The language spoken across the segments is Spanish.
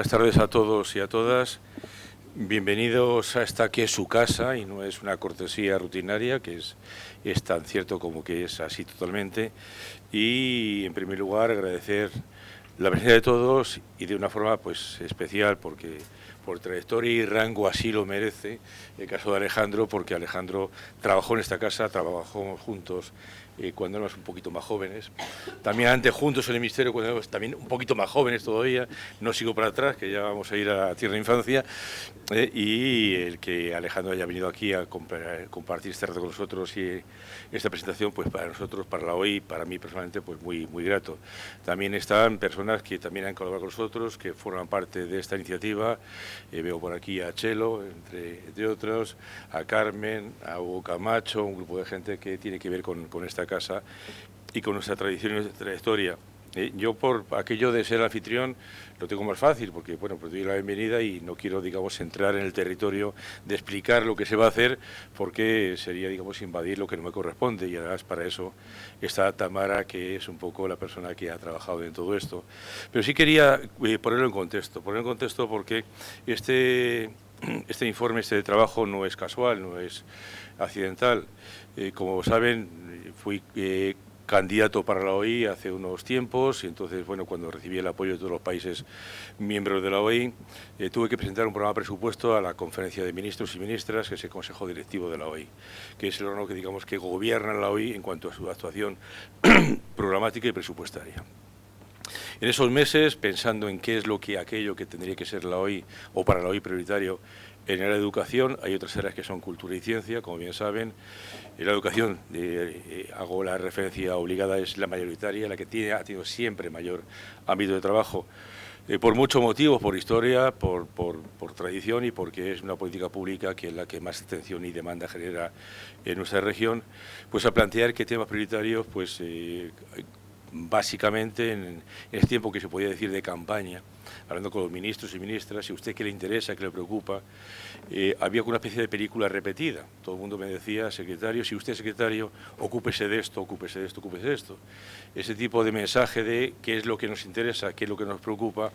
Buenas tardes a todos y a todas. Bienvenidos a esta que es su casa y no es una cortesía rutinaria, que es tan cierto como que es así totalmente. Y en primer lugar agradecer la presencia de todos y de una forma pues especial, porque por trayectoria y rango así lo merece el caso de Alejandro, porque Alejandro trabajó en esta casa, trabajamos juntos cuando éramos un poquito más jóvenes, también antes juntos en el Ministerio cuando éramos también un poquito más jóvenes todavía, no sigo para atrás, que ya vamos a ir a la tierra infancia, y el que Alejandro haya venido aquí a compartir este rato con nosotros y esta presentación, pues para nosotros, para la OI, para mí personalmente, pues muy grato. También están personas que también han colaborado con nosotros, que forman parte de esta iniciativa. Veo por aquí a Chelo, entre otros, a Carmen, a Hugo Camacho, un grupo de gente que tiene que ver con esta casa y con nuestra tradición y nuestra trayectoria. Yo, por aquello de ser anfitrión, lo tengo más fácil, porque bueno, pues doy la bienvenida y no quiero, digamos, entrar en el territorio de explicar lo que se va a hacer, porque sería, digamos, invadir lo que no me corresponde, y además para eso está Tamara, que es un poco la persona que ha trabajado en todo esto. Pero sí quería ponerlo en contexto porque este informe, este trabajo no es casual, no es accidental. Como saben, fui candidato para la OI hace unos tiempos, y entonces, bueno, cuando recibí el apoyo de todos los países miembros de la OI, tuve que presentar un programa de presupuesto a la Conferencia de Ministros y Ministras, que es el Consejo Directivo de la OI, que es el órgano que, digamos, que gobierna la OI en cuanto a su actuación programática y presupuestaria. En esos meses, pensando en qué es aquello que tendría que ser la OI, o para la OI prioritario, en el área de educación, hay otras áreas que son cultura y ciencia, como bien saben. En la educación, hago la referencia obligada, es la mayoritaria, la que ha tenido siempre mayor ámbito de trabajo, por muchos motivos, por historia, por tradición y porque es una política pública que es la que más atención y demanda genera en nuestra región. Pues a plantear qué temas prioritarios, pues básicamente en este tiempo que se podía decir de campaña, hablando con los ministros y ministras, si a usted qué le interesa, qué le preocupa, había una especie de película repetida. Todo el mundo me decía, secretario, si usted es secretario, ocúpese de esto, ocúpese de esto, ocúpese de esto. Ese tipo de mensaje de qué es lo que nos interesa, qué es lo que nos preocupa,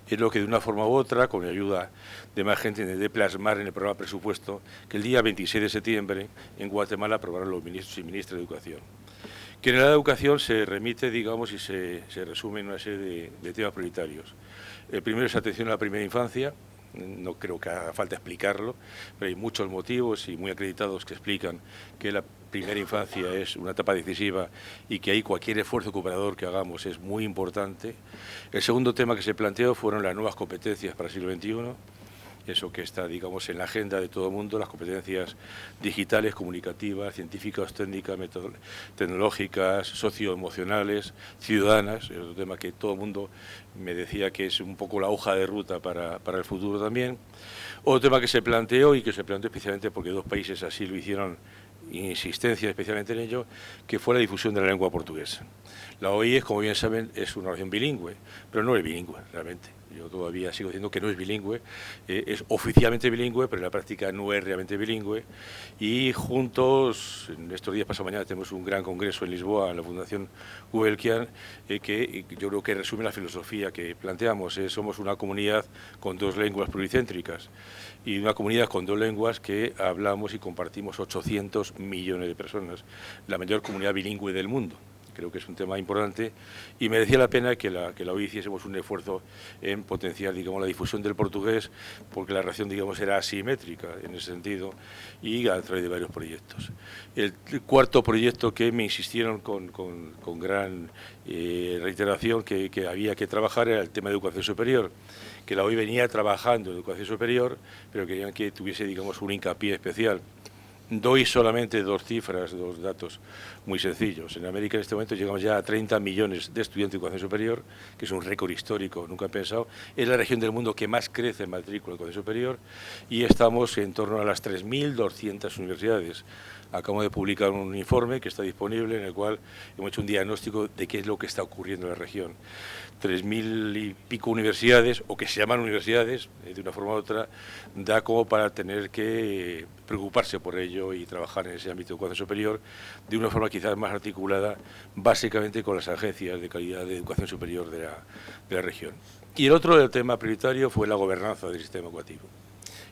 es lo que de una forma u otra, con la ayuda de más gente, de plasmar en el programa presupuesto, que el día 26 de septiembre en Guatemala aprobaron los ministros y ministras de Educación. Que en la educación se remite, digamos, y se resume en una serie de temas prioritarios. El primero es atención a la primera infancia. No creo que haga falta explicarlo, pero hay muchos motivos y muy acreditados que explican que la primera infancia es una etapa decisiva y que ahí cualquier esfuerzo cooperador que hagamos es muy importante. El segundo tema que se planteó fueron las nuevas competencias para el siglo XXI. Eso que está, digamos, en la agenda de todo el mundo, las competencias digitales, comunicativas, científicas, técnicas, tecnológicas, socioemocionales, ciudadanas, es otro tema que todo el mundo me decía que es un poco la hoja de ruta para el futuro también. Otro tema que se planteó, y que se planteó especialmente porque dos países así lo hicieron, insistencia especialmente en ello, que fue la difusión de la lengua portuguesa. La OI, como bien saben, es una organización bilingüe, pero no es bilingüe realmente. Yo todavía sigo diciendo que no es bilingüe, es oficialmente bilingüe, pero en la práctica no es realmente bilingüe. Y juntos, en estos días, pasado mañana, tenemos un gran congreso en Lisboa, en la Fundación Gulbenkian, que yo creo que resume la filosofía que planteamos. Somos una comunidad con dos lenguas pluricéntricas y una comunidad con dos lenguas que hablamos y compartimos 800 millones de personas, la mayor comunidad bilingüe del mundo. Creo que es un tema importante y merecía la pena que la OI hiciésemos un esfuerzo en potenciar, digamos, la difusión del portugués, porque la relación, digamos, era asimétrica en ese sentido, y a través de varios proyectos. El cuarto proyecto que me insistieron con gran reiteración que había que trabajar era el tema de educación superior, que la OI venía trabajando en educación superior, pero querían que tuviese, digamos, un hincapié especial. Doy solamente dos cifras, dos datos muy sencillos. En América en este momento llegamos ya a 30 millones de estudiantes de educación superior, que es un récord histórico, nunca he pensado. Es la región del mundo que más crece en matrícula de educación superior y estamos en torno a las 3.200 universidades. Acabamos de publicar un informe que está disponible en el cual hemos hecho un diagnóstico de qué es lo que está ocurriendo en la región. 3.000 y pico universidades, o que se llaman universidades, de una forma u otra, da como para tener que preocuparse por ello y trabajar en ese ámbito de educación superior de una forma quizás más articulada, básicamente con las agencias de calidad de educación superior de la región. Y el otro tema prioritario fue la gobernanza del sistema educativo.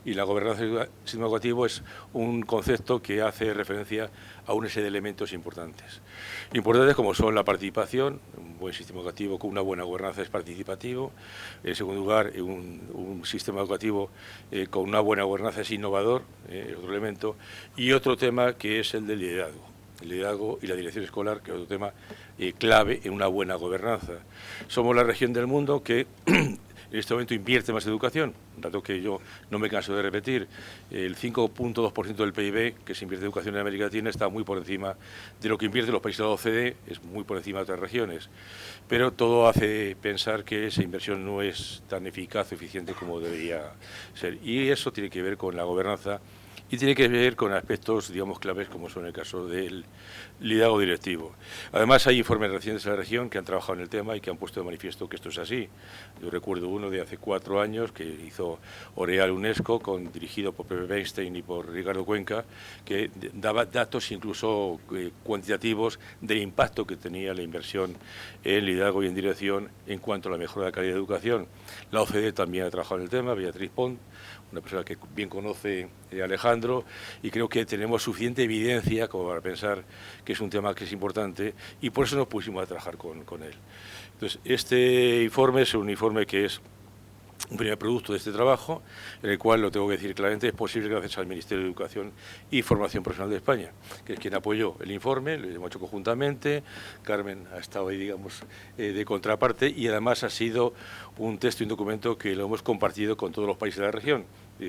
Y la gobernanza del sistema educativo es un concepto que hace referencia a una serie de elementos importantes. Importantes como son la participación, un buen sistema educativo con una buena gobernanza es participativo. En segundo lugar, un sistema educativo con una buena gobernanza es innovador, es otro elemento. Y otro tema que es el del liderazgo. El liderazgo y la dirección escolar, que es otro tema clave en una buena gobernanza. Somos la región del mundo que en este momento invierte más educación, un dato que yo no me canso de repetir. El 5.2% del PIB que se invierte en educación en América Latina está muy por encima de lo que invierten los países de la OCDE, es muy por encima de otras regiones. Pero todo hace pensar que esa inversión no es tan eficaz o eficiente como debería ser. Y eso tiene que ver con la gobernanza y tiene que ver con aspectos, digamos, claves, como son el caso del liderazgo directivo. Además, hay informes recientes de la región que han trabajado en el tema y que han puesto de manifiesto que esto es así. Yo recuerdo uno de hace 4 años que hizo Oreal UNESCO, dirigido por Pepe Weinstein y por Ricardo Cuenca, que daba datos incluso cuantitativos del impacto que tenía la inversión en liderazgo y en dirección en cuanto a la mejora de la calidad de educación. La OCDE también ha trabajado en el tema, Beatriz Pont, una persona que bien conoce a Alejandro, y creo que tenemos suficiente evidencia como para pensar que es un tema que es importante y por eso nos pusimos a trabajar con él. Entonces, este informe es un informe que es un primer producto de este trabajo, en el cual, lo tengo que decir claramente, es posible gracias al Ministerio de Educación y Formación Profesional de España, que es quien apoyó el informe, lo hemos hecho conjuntamente, Carmen ha estado ahí, digamos, de contraparte, y además ha sido un texto y un documento que lo hemos compartido con todos los países de la región.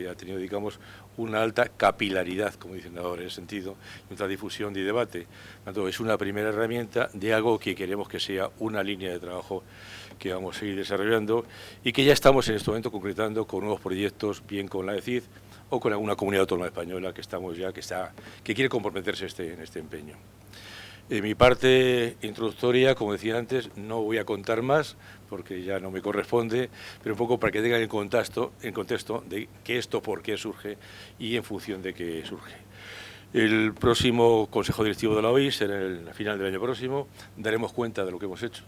Ha tenido, digamos, una alta capilaridad, como dicen ahora, en ese sentido, y otra difusión y debate. Tanto es una primera herramienta de algo que queremos que sea una línea de trabajo que vamos a seguir desarrollando y que ya estamos en este momento concretando con nuevos proyectos, bien con la ECID o con alguna comunidad autónoma española que estamos ya, que quiere comprometerse en este empeño. En mi parte introductoria, como decía antes, no voy a contar más porque ya no me corresponde, pero un poco para que tengan el contexto de que esto por qué surge y en función de qué surge. El próximo Consejo Directivo de la OI será a final del año próximo, daremos cuenta de lo que hemos hecho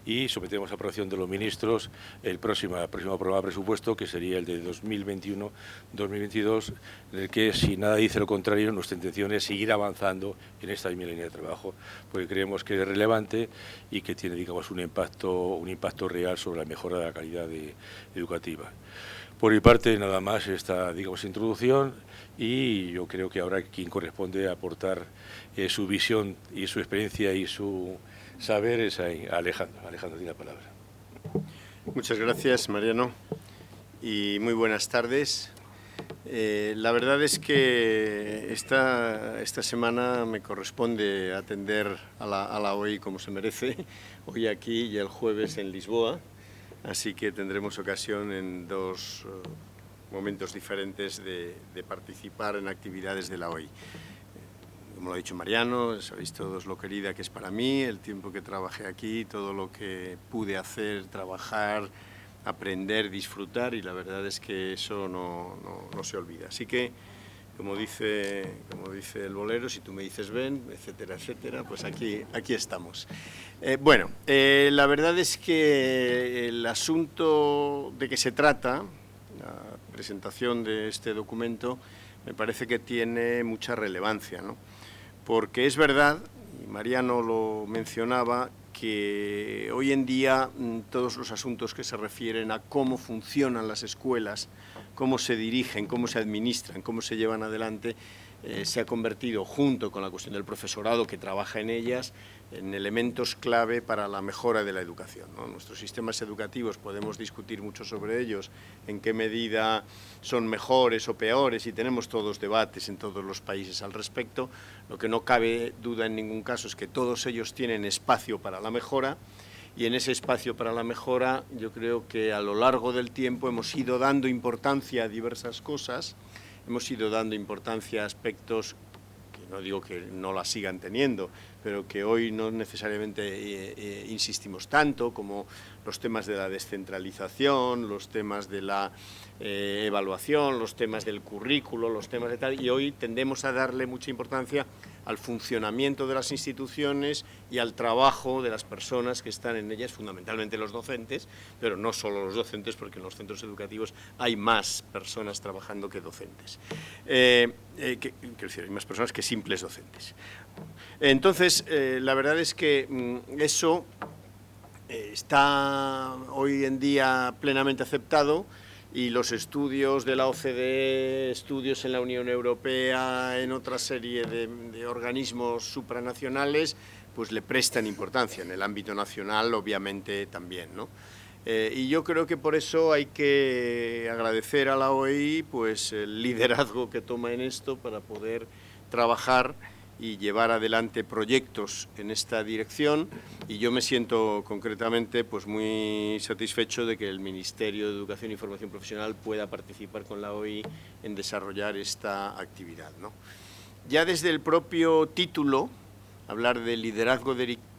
y sometemos a aprobación de los ministros el próximo programa de presupuesto, que sería el de 2021-2022, en el que, si nada dice lo contrario, nuestra intención es seguir avanzando en esta misma línea de trabajo, porque creemos que es relevante y que tiene, digamos, un impacto real sobre la mejora de la calidad educativa. Por mi parte, nada más esta, digamos, introducción, y yo creo que ahora quien corresponde aportar su visión y su experiencia y su saber es a Alejandro. Alejandro tiene la palabra. Muchas gracias, Mariano, y muy buenas tardes. La verdad es que esta semana me corresponde atender a la OI como se merece, hoy aquí y el jueves en Lisboa, así que tendremos ocasión en 2 momentos diferentes de participar en actividades de la OI. Como lo ha dicho Mariano, sabéis todos lo querida que es para mí, el tiempo que trabajé aquí, todo lo que pude hacer, trabajar, aprender, disfrutar, y la verdad es que eso no se olvida. Así que, como dice el bolero, si tú me dices ven, etcétera, etcétera, pues aquí estamos. La verdad es que el asunto de que se trata, la presentación de este documento, me parece que tiene mucha relevancia, ¿no? Porque es verdad, y Mariano lo mencionaba, que hoy en día todos los asuntos que se refieren a cómo funcionan las escuelas, cómo se dirigen, cómo se administran, cómo se llevan adelante, se ha convertido, junto con la cuestión del profesorado que trabaja en ellas, en elementos clave para la mejora de la educación, ¿no? Nuestros sistemas educativos, podemos discutir mucho sobre ellos, en qué medida son mejores o peores, y tenemos todos debates en todos los países al respecto. Lo que no cabe duda en ningún caso es que todos ellos tienen espacio para la mejora, y en ese espacio para la mejora yo creo que a lo largo del tiempo hemos ido dando importancia a diversas cosas, hemos ido dando importancia a aspectos que no digo que no la sigan teniendo, pero que hoy no necesariamente insistimos tanto, como los temas de la descentralización, los temas de la evaluación, los temas del currículo, los temas de tal, y hoy tendemos a darle mucha importancia al funcionamiento de las instituciones y al trabajo de las personas que están en ellas, fundamentalmente los docentes, pero no solo los docentes, porque en los centros educativos hay más personas trabajando que docentes. Quiero decir, hay más personas que simples docentes. Entonces, la verdad es que eso está hoy en día plenamente aceptado, y los estudios de la OCDE, estudios en la Unión Europea, en otra serie de organismos supranacionales, pues le prestan importancia. En el ámbito nacional, obviamente, también, ¿no? Y yo creo que por eso hay que agradecer a la OEI pues, el liderazgo que toma en esto para poder trabajar y llevar adelante proyectos en esta dirección, y yo me siento concretamente pues muy satisfecho de que el Ministerio de Educación y Formación Profesional pueda participar con la OEI en desarrollar esta actividad, ¿no? Ya desde el propio título, hablar de liderazgo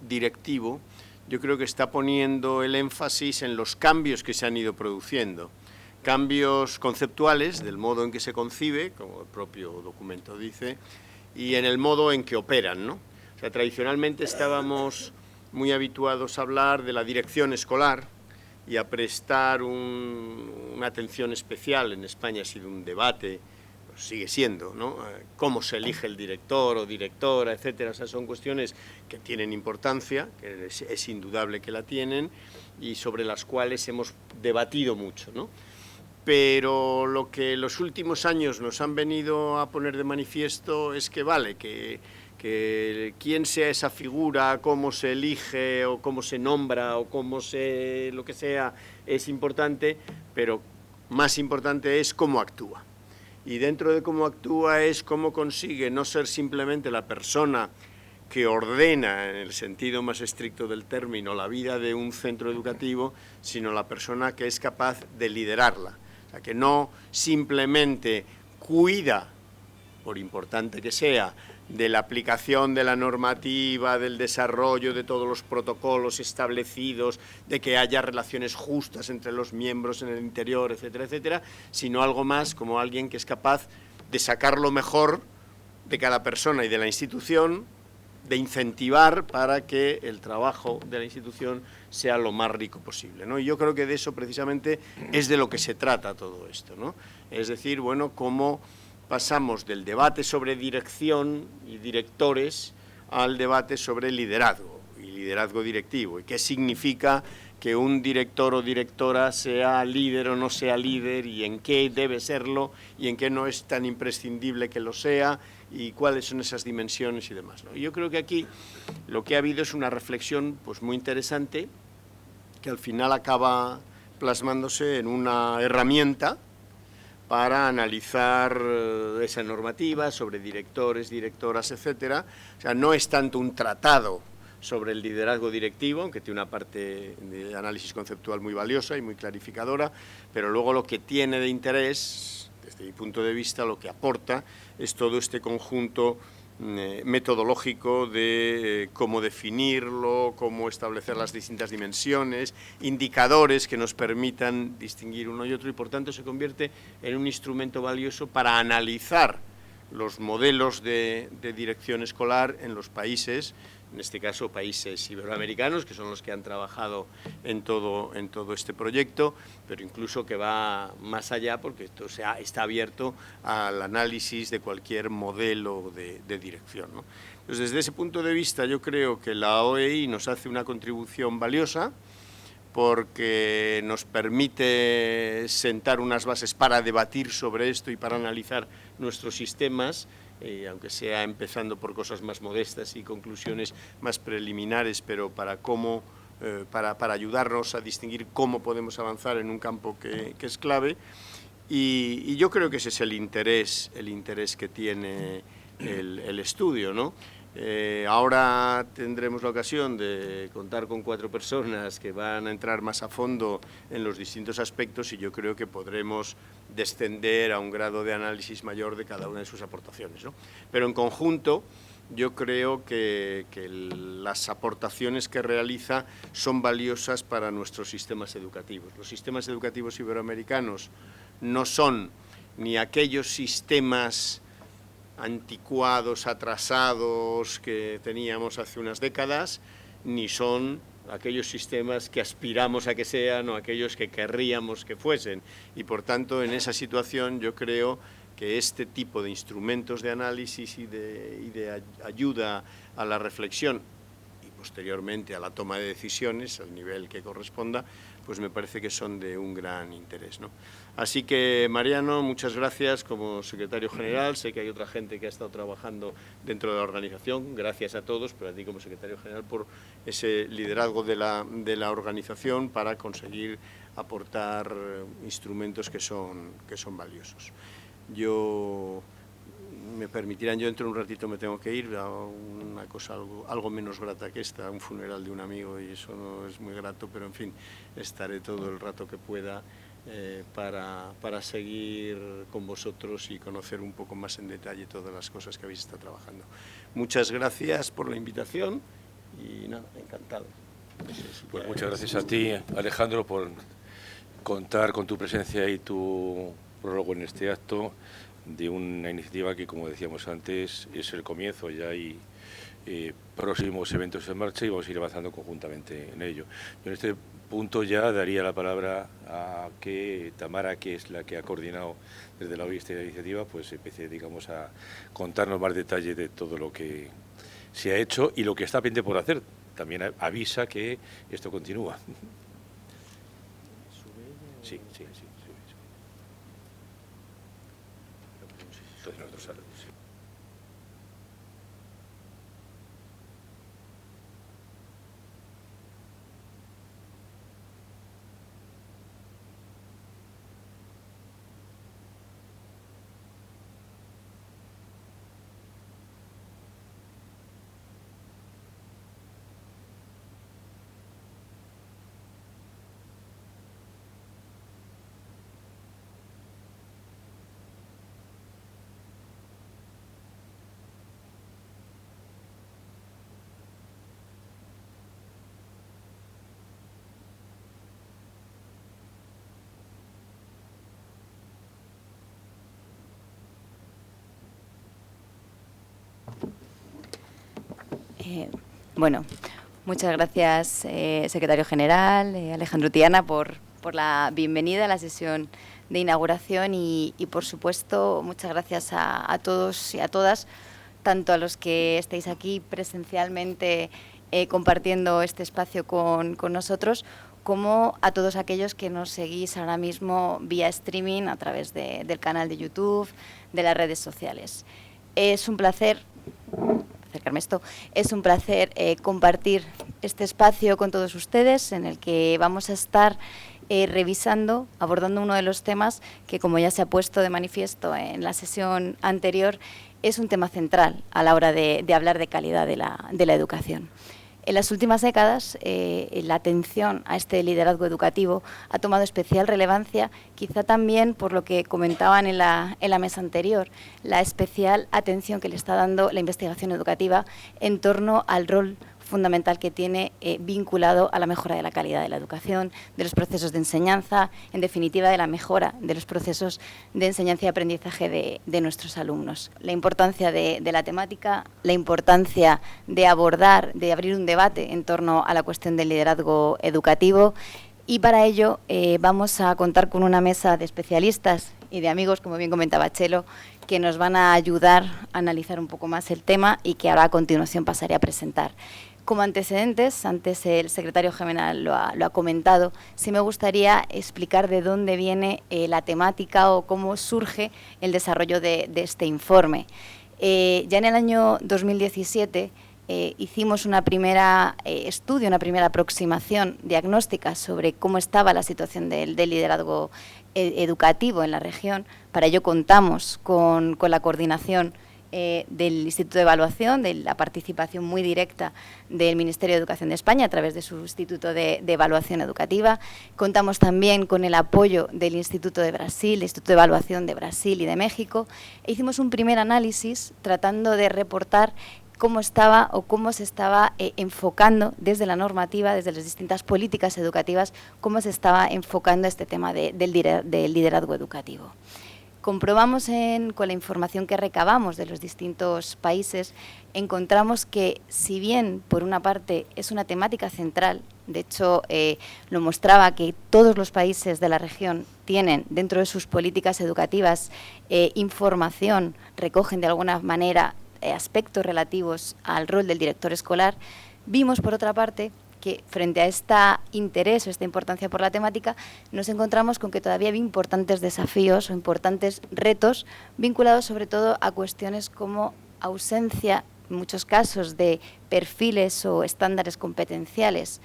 directivo, yo creo que está poniendo el énfasis en los cambios que se han ido produciendo, cambios conceptuales del modo en que se concibe, como el propio documento dice, y en el modo en que operan, ¿no? O sea, tradicionalmente estábamos muy habituados a hablar de la dirección escolar y a prestar una atención especial. En España ha sido un debate, pues sigue siendo, ¿no? Cómo se elige el director o directora, etcétera. O sea, son cuestiones que tienen importancia, que es indudable que la tienen, y sobre las cuales hemos debatido mucho, ¿no? Pero lo que los últimos años nos han venido a poner de manifiesto es que vale, que quién sea esa figura, cómo se elige o cómo se nombra o lo que sea, es importante, pero más importante es cómo actúa. Y dentro de cómo actúa es cómo consigue no ser simplemente la persona que ordena, en el sentido más estricto del término, la vida de un centro educativo, sino la persona que es capaz de liderarla. O sea, que no simplemente cuida, por importante que sea, de la aplicación de la normativa, del desarrollo de todos los protocolos establecidos, de que haya relaciones justas entre los miembros en el interior, etcétera, etcétera, sino algo más como alguien que es capaz de sacar lo mejor de cada persona y de la institución, de incentivar para que el trabajo de la institución sea lo más rico posible, ¿no? Y yo creo que de eso precisamente es de lo que se trata todo esto, ¿no? Es decir, bueno, cómo pasamos del debate sobre dirección y directores al debate sobre liderazgo y liderazgo directivo, y qué significa que un director o directora sea líder o no sea líder, y en qué debe serlo y en qué no es tan imprescindible que lo sea, y cuáles son esas dimensiones y demás, ¿no? Y yo creo que aquí lo que ha habido es una reflexión pues muy interesante, que al final acaba plasmándose en una herramienta para analizar esa normativa sobre directores, directoras, etcétera. O sea, no es tanto un tratado sobre el liderazgo directivo, aunque tiene una parte de análisis conceptual muy valiosa y muy clarificadora, pero luego lo que tiene de interés, desde mi punto de vista, lo que aporta es todo este conjunto metodológico de cómo definirlo, cómo establecer las distintas dimensiones, indicadores que nos permitan distinguir uno y otro, y por tanto se convierte en un instrumento valioso para analizar los modelos de dirección escolar en los países, en este caso países iberoamericanos, que son los que han trabajado en todo este proyecto, pero incluso que va más allá, porque esto está abierto al análisis de cualquier modelo de dirección, ¿no? Entonces, desde ese punto de vista, yo creo que la OEI nos hace una contribución valiosa, porque nos permite sentar unas bases para debatir sobre esto y para analizar nuestros sistemas, aunque sea empezando por cosas más modestas y conclusiones más preliminares, pero para ayudarnos a distinguir cómo podemos avanzar en un campo que es clave. Y yo creo que ese es el interés que tiene el estudio, ¿no? Ahora tendremos la ocasión de contar con 4 personas que van a entrar más a fondo en los distintos aspectos, y yo creo que podremos descender a un grado de análisis mayor de cada una de sus aportaciones, ¿no? Pero en conjunto yo creo que las aportaciones que realiza son valiosas para nuestros sistemas educativos. Los sistemas educativos iberoamericanos no son ni aquellos sistemas anticuados, atrasados que teníamos hace unas décadas, ni son aquellos sistemas que aspiramos a que sean o aquellos que querríamos que fuesen. Y por tanto, en esa situación yo creo que este tipo de instrumentos de análisis y de ayuda a la reflexión y posteriormente a la toma de decisiones al nivel que corresponda, pues me parece que son de un gran interés, ¿no? Así que, Mariano, muchas gracias como secretario general. Sé que hay otra gente que ha estado trabajando dentro de la organización, gracias a todos, pero a ti como secretario general por ese liderazgo de la organización para conseguir aportar instrumentos que son valiosos. Me permitirán, yo dentro de un ratito me tengo que ir a una cosa algo menos grata que esta, a un funeral de un amigo, y eso no es muy grato, pero en fin, estaré todo el rato que pueda para seguir con vosotros y conocer un poco más en detalle todas las cosas que habéis estado trabajando. Muchas gracias por la invitación y nada, encantado. Pues muchas gracias a ti, Alejandro, por contar con tu presencia y tu prólogo en este acto de una iniciativa que, como decíamos antes, es el comienzo. Ya hay próximos eventos en marcha y vamos a ir avanzando conjuntamente en ello. Yo en este punto ya daría la palabra a que Tamara, que es la que ha coordinado desde la OI esta iniciativa, pues empiece, digamos, a contarnos más detalles de todo lo que se ha hecho y lo que está pendiente por hacer. También avisa que esto continúa. Sí. Entonces nosotros salimos. Bueno, muchas gracias, secretario general, Alejandro Tiana, por la bienvenida a la sesión de inauguración y por supuesto, muchas gracias a todos y a todas, tanto a los que estáis aquí presencialmente compartiendo este espacio con nosotros, como a todos aquellos que nos seguís ahora mismo vía streaming a través del canal de YouTube, de las redes sociales. Es un placer compartir este espacio con todos ustedes, en el que vamos a estar revisando, abordando uno de los temas que, como ya se ha puesto de manifiesto en la sesión anterior, es un tema central a la hora de hablar de calidad de la educación. En las últimas décadas, la atención a este liderazgo educativo ha tomado especial relevancia, quizá también por lo que comentaban en la mesa anterior, la especial atención que le está dando la investigación educativa en torno al rol fundamental que tiene vinculado a la mejora de la calidad de la educación, de los procesos de enseñanza, en definitiva de la mejora de los procesos de enseñanza y aprendizaje de nuestros alumnos. La importancia de la temática, la importancia de abordar, de abrir un debate en torno a la cuestión del liderazgo educativo, y para ello vamos a contar con una mesa de especialistas y de amigos, como bien comentaba Chelo, que nos van a ayudar a analizar un poco más el tema y que ahora a continuación pasaré a presentar. Como antecedentes, antes el secretario general lo ha comentado, sí me gustaría explicar de dónde viene la temática o cómo surge el desarrollo de este informe. Ya en el año 2017 hicimos una primera estudio, una primera aproximación diagnóstica sobre cómo estaba la situación del liderazgo educativo en la región. Para ello contamos con la coordinación del Instituto de Evaluación, de la participación muy directa del Ministerio de Educación de España a través de su Instituto de Evaluación Educativa. Contamos también con el apoyo del Instituto de Brasil, el Instituto de Evaluación de Brasil y de México. E hicimos un primer análisis tratando de reportar cómo estaba o cómo se estaba enfocando desde la normativa, desde las distintas políticas educativas, cómo se estaba enfocando este tema del liderazgo educativo. comprobamos con la información que recabamos de los distintos países, encontramos que si bien por una parte es una temática central, de hecho lo mostraba que todos los países de la región tienen dentro de sus políticas educativas información, recogen de alguna manera aspectos relativos al rol del director escolar, vimos por otra parte que frente a este interés o esta importancia por la temática, nos encontramos con que todavía había importantes desafíos o importantes retos vinculados sobre todo a cuestiones como ausencia, en muchos casos, de perfiles o estándares competenciales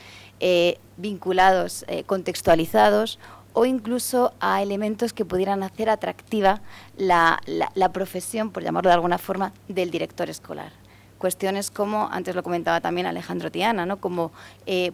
vinculados, contextualizados, o incluso a elementos que pudieran hacer atractiva la profesión, por llamarlo de alguna forma, del director escolar. Cuestiones como, antes lo comentaba también Alejandro Tiana, ¿no?, como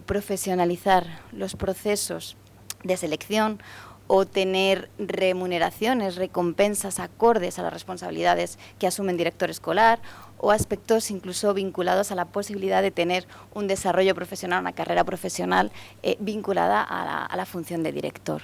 profesionalizar los procesos de selección o tener remuneraciones, recompensas acordes a las responsabilidades que asume un director escolar, o aspectos incluso vinculados a la posibilidad de tener un desarrollo profesional, una carrera profesional vinculada a la función de director.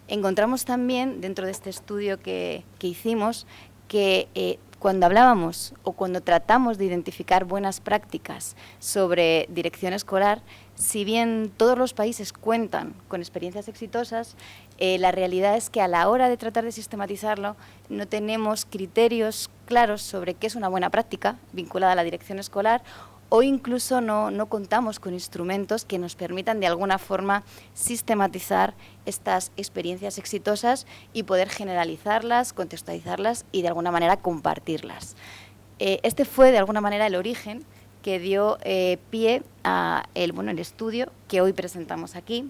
Encontramos también, dentro de este estudio que hicimos, que cuando hablábamos o cuando tratamos de identificar buenas prácticas sobre dirección escolar, si bien todos los países cuentan con experiencias exitosas, la realidad es que a la hora de tratar de sistematizarlo no tenemos criterios claros sobre qué es una buena práctica vinculada a la dirección escolar, o incluso no contamos con instrumentos que nos permitan de alguna forma sistematizar estas experiencias exitosas y poder generalizarlas, contextualizarlas y de alguna manera compartirlas. Este fue de alguna manera el origen que dio pie a el estudio que hoy presentamos aquí.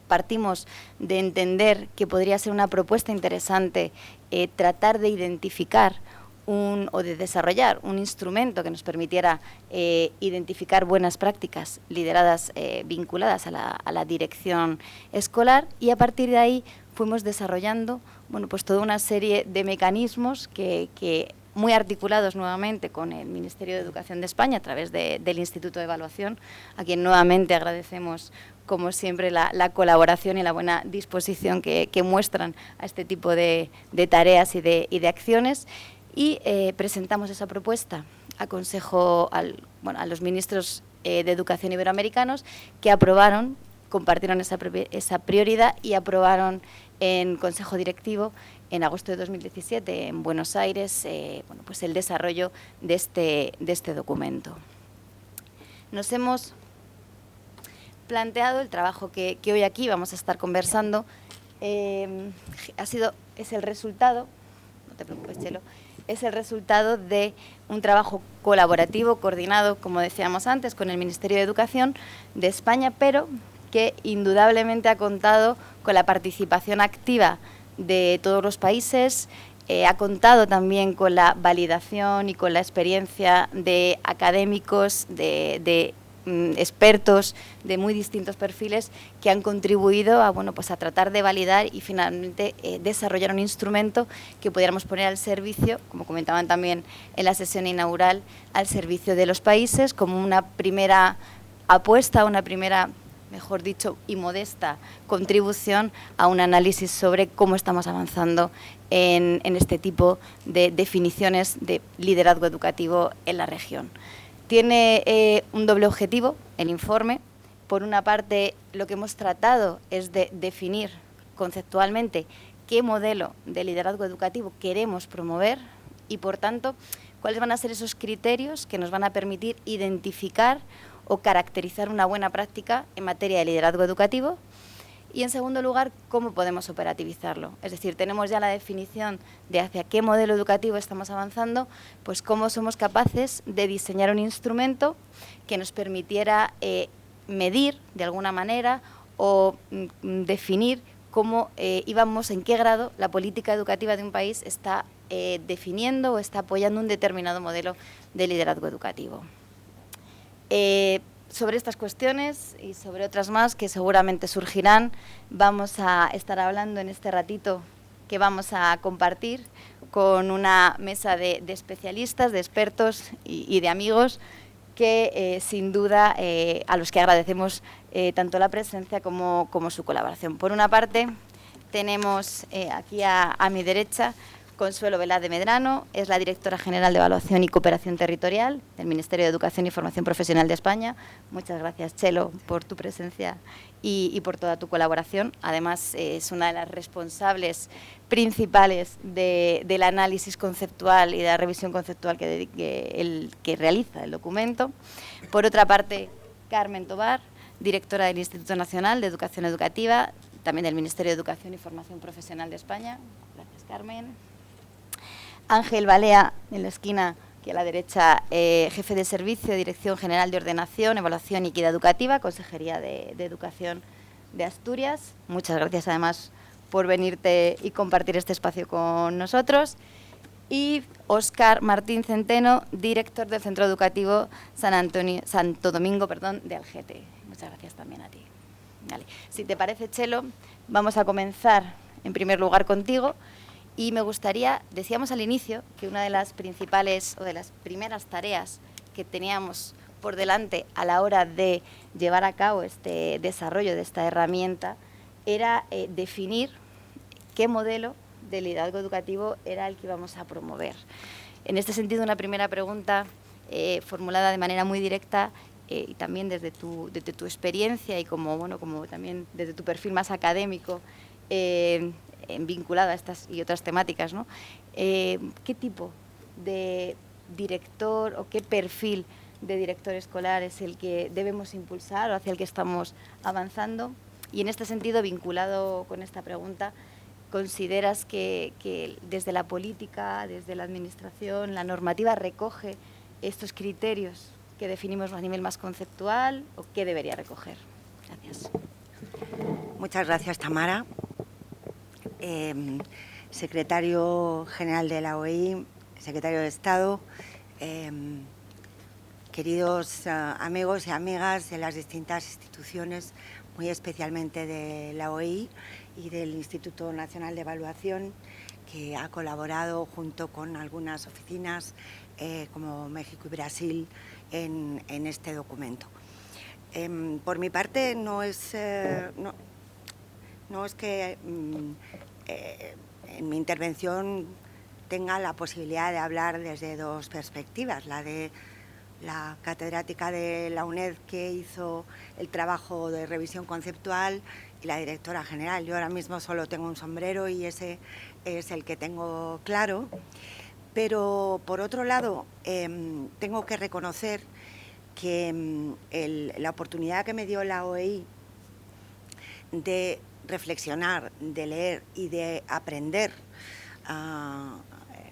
Partimos de entender que podría ser una propuesta interesante tratar de identificar o de desarrollar un instrumento que nos permitiera identificar buenas prácticas lideradas, vinculadas a la dirección escolar, y a partir de ahí fuimos desarrollando pues toda una serie de mecanismos que muy articulados nuevamente con el Ministerio de Educación de España a través del Instituto de Evaluación, a quien nuevamente agradecemos como siempre la colaboración y la buena disposición que muestran a este tipo de tareas y de acciones. Y presentamos esa propuesta a a los ministros de Educación iberoamericanos, que aprobaron, compartieron esa prioridad y aprobaron en Consejo Directivo en agosto de 2017 en Buenos Aires pues el desarrollo de este documento. Nos hemos planteado el trabajo que hoy aquí vamos a estar conversando. Es el resultado, no te preocupes, Chelo, es el resultado de un trabajo colaborativo, coordinado, como decíamos antes, con el Ministerio de Educación de España, pero que indudablemente ha contado con la participación activa de todos los países, ha contado también con la validación y con la experiencia de académicos, de expertos de muy distintos perfiles, que han contribuido a tratar de validar y finalmente desarrollar un instrumento que pudiéramos poner al servicio, como comentaban también en la sesión inaugural, al servicio de los países, como una primera apuesta, una primera, mejor dicho, y modesta contribución a un análisis sobre cómo estamos avanzando en este tipo de definiciones de liderazgo educativo en la región. Tiene un doble objetivo el informe. Por una parte, lo que hemos tratado es de definir conceptualmente qué modelo de liderazgo educativo queremos promover y, por tanto, cuáles van a ser esos criterios que nos van a permitir identificar o caracterizar una buena práctica en materia de liderazgo educativo. Y, en segundo lugar, cómo podemos operativizarlo. Es decir, tenemos ya la definición de hacia qué modelo educativo estamos avanzando, pues cómo somos capaces de diseñar un instrumento que nos permitiera medir de alguna manera o definir cómo íbamos, en qué grado la política educativa de un país está definiendo o está apoyando un determinado modelo de liderazgo educativo. Sobre estas cuestiones y sobre otras más que seguramente surgirán, vamos a estar hablando en este ratito que vamos a compartir con una mesa de especialistas, de expertos y de amigos que sin duda a los que agradecemos tanto la presencia como su colaboración. Por una parte, tenemos aquí a mi derecha Consuelo Velaz de Medrano, es la Directora General de Evaluación y Cooperación Territorial del Ministerio de Educación y Formación Profesional de España. Muchas gracias, Chelo, por tu presencia y por toda tu colaboración. Además, es una de las responsables principales del análisis conceptual y de la revisión conceptual que realiza el documento. Por otra parte, Carmen Tobar, directora del Instituto Nacional de Educación Educativa, también del Ministerio de Educación y Formación Profesional de España. Gracias, Carmen. Ángel Balea, en la esquina, aquí a la derecha, jefe de servicio, Dirección General de Ordenación, Evaluación y Equidad Educativa, Consejería de Educación de Asturias. Muchas gracias, además, por venirte y compartir este espacio con nosotros. Y Óscar Martín Centeno, director del Centro Educativo Santo Domingo de Algete. Muchas gracias también a ti. Vale. Si te parece, Chelo, vamos a comenzar en primer lugar contigo. Y me gustaría, decíamos al inicio, que una de las principales o de las primeras tareas que teníamos por delante a la hora de llevar a cabo este desarrollo de esta herramienta era definir qué modelo de liderazgo educativo era el que íbamos a promover. En este sentido, una primera pregunta formulada de manera muy directa y también desde tu experiencia y como también desde tu perfil más académico, vinculado a estas y otras temáticas, ¿no? ¿Qué tipo de director o qué perfil de director escolar es el que debemos impulsar o hacia el que estamos avanzando? Y en este sentido, vinculado con esta pregunta, ¿consideras que desde la política, desde la administración, la normativa recoge estos criterios que definimos a nivel más conceptual o qué debería recoger? Gracias. Muchas gracias, Tamara. Secretario General de la OEI, Secretario de Estado, queridos amigos y amigas de las distintas instituciones, muy especialmente de la OEI y del Instituto Nacional de Evaluación, que ha colaborado junto con algunas oficinas como México y Brasil en este documento. Por mi parte, no es que en mi intervención tenga la posibilidad de hablar desde dos perspectivas, la de la catedrática de la UNED que hizo el trabajo de revisión conceptual y la directora general. Yo ahora mismo solo tengo un sombrero y ese es el que tengo claro, pero por otro lado tengo que reconocer que la oportunidad que me dio la OEI de reflexionar, de leer y de aprender,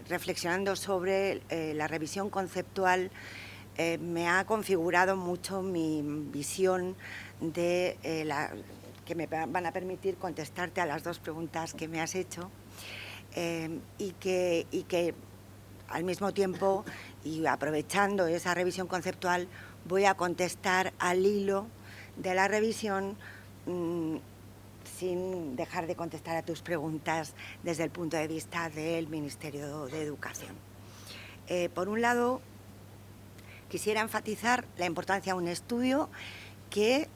reflexionando sobre la revisión conceptual, me ha configurado mucho mi visión de que me van a permitir contestarte a las dos preguntas que me has hecho y que al mismo tiempo y aprovechando esa revisión conceptual voy a contestar al hilo de la revisión sin dejar de contestar a tus preguntas desde el punto de vista del Ministerio de Educación. Por un lado, quisiera enfatizar la importancia de un estudio que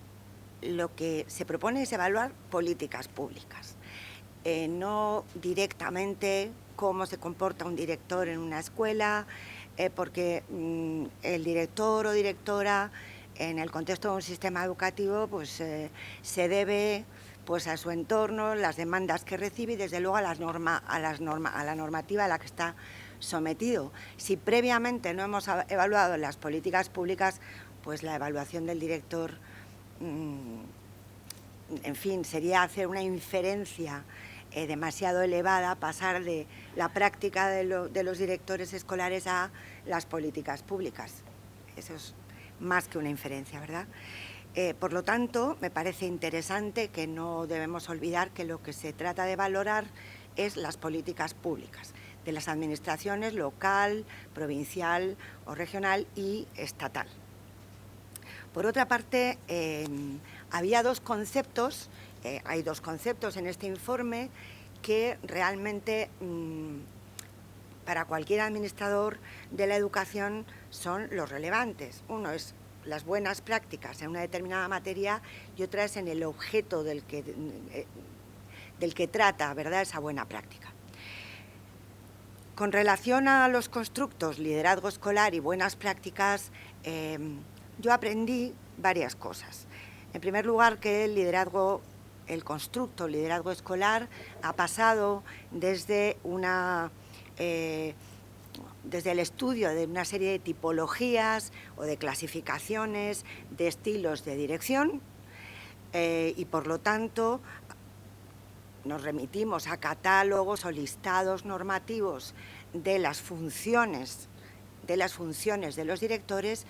lo que se propone es evaluar políticas públicas, no directamente cómo se comporta un director en una escuela, porque el director o directora en el contexto de un sistema educativo pues, se debe pues a su entorno, las demandas que recibe y desde luego a la normativa a la que está sometido. Si previamente no hemos evaluado las políticas públicas, pues la evaluación del director, en fin, sería hacer una inferencia demasiado elevada, pasar de la práctica de los directores escolares a las políticas públicas. Eso es más que una inferencia, ¿verdad? Por lo tanto, me parece interesante que no debemos olvidar que lo que se trata de valorar es las políticas públicas de las administraciones local, provincial o regional y estatal. Por otra parte, había dos conceptos, hay dos conceptos en este informe que realmente para cualquier administrador de la educación son los relevantes. Uno es las buenas prácticas en una determinada materia y otra es en el objeto del que trata, ¿verdad?, esa buena práctica. Con relación a los constructos liderazgo escolar y buenas prácticas, yo aprendí varias cosas. En primer lugar, que el constructo liderazgo escolar ha pasado desde el estudio de una serie de tipologías o de clasificaciones de estilos de dirección y, por lo tanto, nos remitimos a catálogos o listados normativos de las funciones de los directores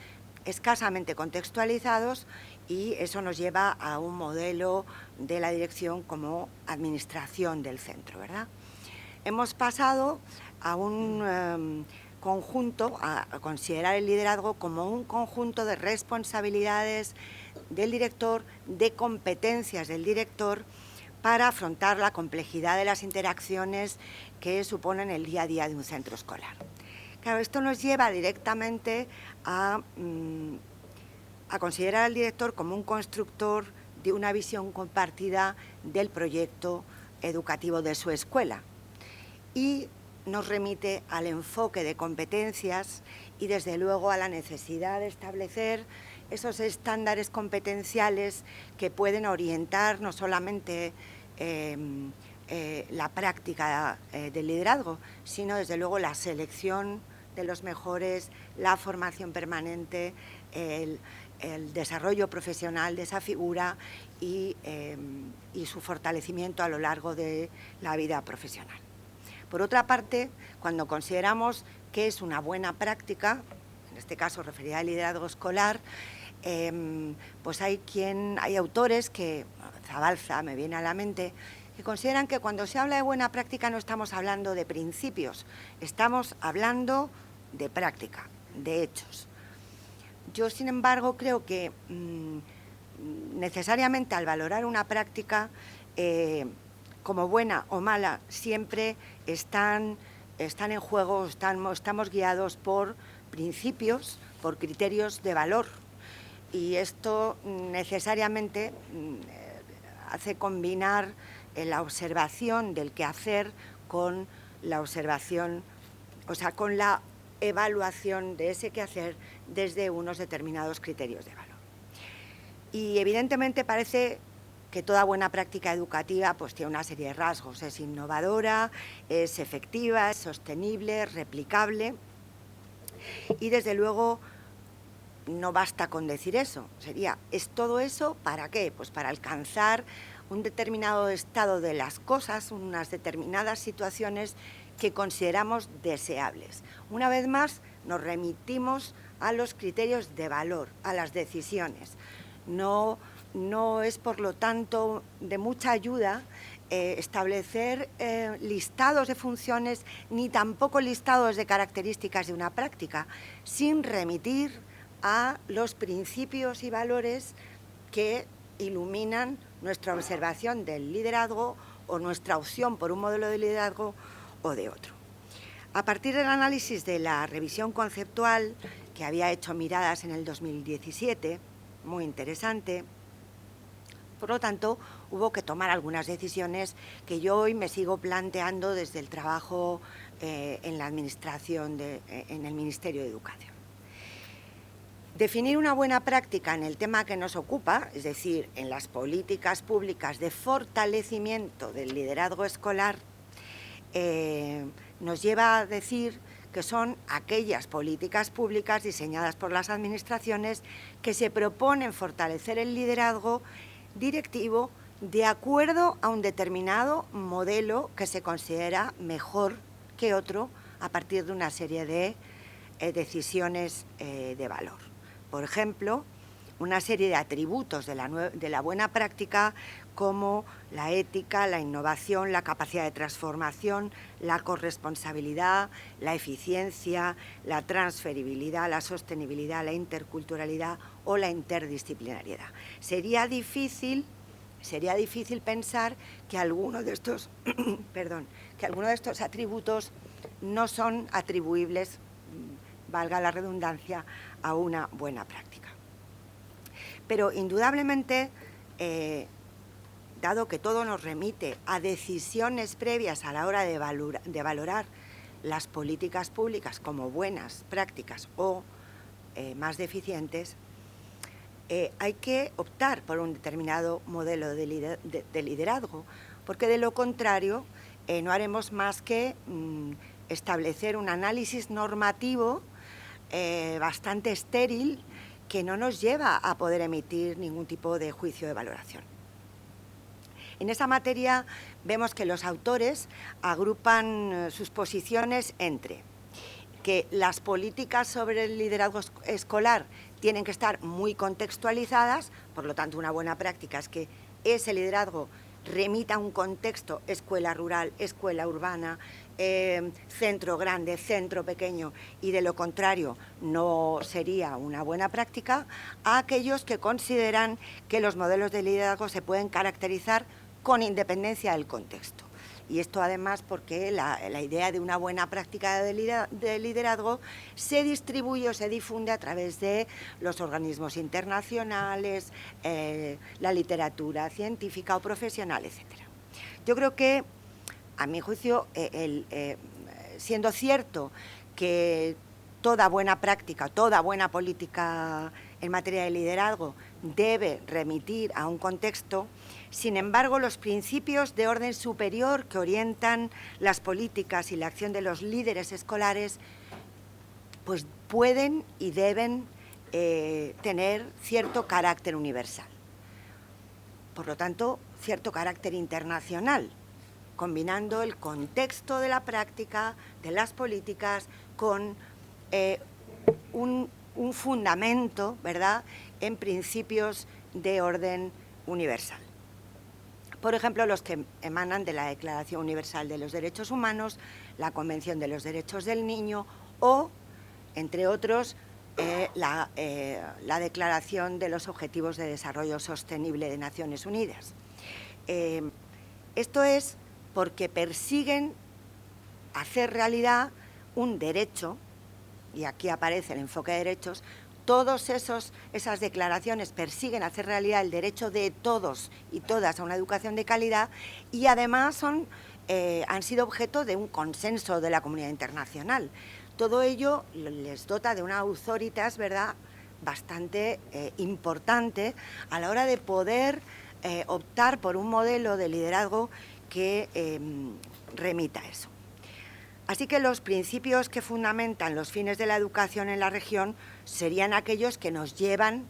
escasamente contextualizados, y eso nos lleva a un modelo de la dirección como administración del centro, ¿verdad? Hemos pasado a un conjunto, a considerar el liderazgo como un conjunto de responsabilidades del director, de competencias del director, para afrontar la complejidad de las interacciones que suponen el día a día de un centro escolar. Claro, esto nos lleva directamente a considerar al director como un constructor de una visión compartida del proyecto educativo de su escuela, y nos remite al enfoque de competencias y, desde luego, a la necesidad de establecer esos estándares competenciales que pueden orientar no solamente la práctica del liderazgo, sino, desde luego, la selección de los mejores, la formación permanente, el desarrollo profesional de esa figura y su fortalecimiento a lo largo de la vida profesional. Por otra parte, cuando consideramos qué es una buena práctica, en este caso referida al liderazgo escolar, pues hay autores que, Zabalza me viene a la mente, que consideran que cuando se habla de buena práctica no estamos hablando de principios, estamos hablando de práctica, de hechos. Yo, sin embargo, creo que necesariamente al valorar una práctica como buena o mala, siempre están en juego, estamos guiados por principios, por criterios de valor, y esto necesariamente hace combinar la observación del quehacer con la observación, o sea, con la evaluación de ese quehacer desde unos determinados criterios de valor. Y evidentemente parece que toda buena práctica educativa pues tiene una serie de rasgos: es innovadora, es efectiva, es sostenible, es replicable, y desde luego no basta con decir eso. ¿Es todo eso para qué? Pues para alcanzar un determinado estado de las cosas, unas determinadas situaciones que consideramos deseables. Una vez más, nos remitimos a los criterios de valor, a las decisiones. No es, por lo tanto, de mucha ayuda establecer listados de funciones, ni tampoco listados de características de una práctica, sin remitir a los principios y valores que iluminan nuestra observación del liderazgo o nuestra opción por un modelo de liderazgo o de otro. A partir del análisis de la revisión conceptual que había hecho Miradas en el 2017, muy interesante, por lo tanto, hubo que tomar algunas decisiones que yo hoy me sigo planteando desde el trabajo en la administración, en el Ministerio de Educación. Definir una buena práctica en el tema que nos ocupa, es decir, en las políticas públicas de fortalecimiento del liderazgo escolar, nos lleva a decir que son aquellas políticas públicas diseñadas por las administraciones que se proponen fortalecer el liderazgo directivo de acuerdo a un determinado modelo que se considera mejor que otro a partir de una serie de decisiones de valor. Por ejemplo, una serie de atributos de la buena práctica como la ética, la innovación, la capacidad de transformación, la corresponsabilidad, la eficiencia, la transferibilidad, la sostenibilidad, la interculturalidad o la interdisciplinariedad. Sería difícil pensar que alguno de estos, atributos no son atribuibles, valga la redundancia, a una buena práctica. Pero indudablemente dado que todo nos remite a decisiones previas a la hora de valorar las políticas públicas como buenas prácticas o más deficientes, hay que optar por un determinado modelo de liderazgo, porque de lo contrario no haremos más que establecer un análisis normativo bastante estéril que no nos lleva a poder emitir ningún tipo de juicio de valoración. En esa materia vemos que los autores agrupan sus posiciones entre que las políticas sobre el liderazgo escolar tienen que estar muy contextualizadas, por lo tanto una buena práctica es que ese liderazgo remita a un contexto, escuela rural, escuela urbana, centro grande, centro pequeño, y de lo contrario no sería una buena práctica, a aquellos que consideran que los modelos de liderazgo se pueden caracterizar con independencia del contexto. Y esto además porque la idea de una buena práctica de liderazgo se distribuye o se difunde a través de los organismos internacionales, la literatura científica o profesional, etc. Yo creo que, a mi juicio, siendo cierto que toda buena práctica, toda buena política en materia de liderazgo debe remitir a un contexto, sin embargo, los principios de orden superior que orientan las políticas y la acción de los líderes escolares pues pueden y deben tener cierto carácter universal. Por lo tanto, cierto carácter internacional, combinando el contexto de la práctica, de las políticas, con un fundamento, ¿verdad?, en principios de orden universal. Por ejemplo, los que emanan de la Declaración Universal de los Derechos Humanos, la Convención de los Derechos del Niño o, entre otros, la Declaración de los Objetivos de Desarrollo Sostenible de Naciones Unidas. Esto es porque persiguen hacer realidad un derecho, y aquí aparece el enfoque de derechos. Todas esas declaraciones persiguen hacer realidad el derecho de todos y todas a una educación de calidad y además han sido objeto de un consenso de la comunidad internacional. Todo ello les dota de una autoritas, ¿verdad?, bastante importante a la hora de poder optar por un modelo de liderazgo que remita a eso. Así que los principios que fundamentan los fines de la educación en la región serían aquellos que nos llevan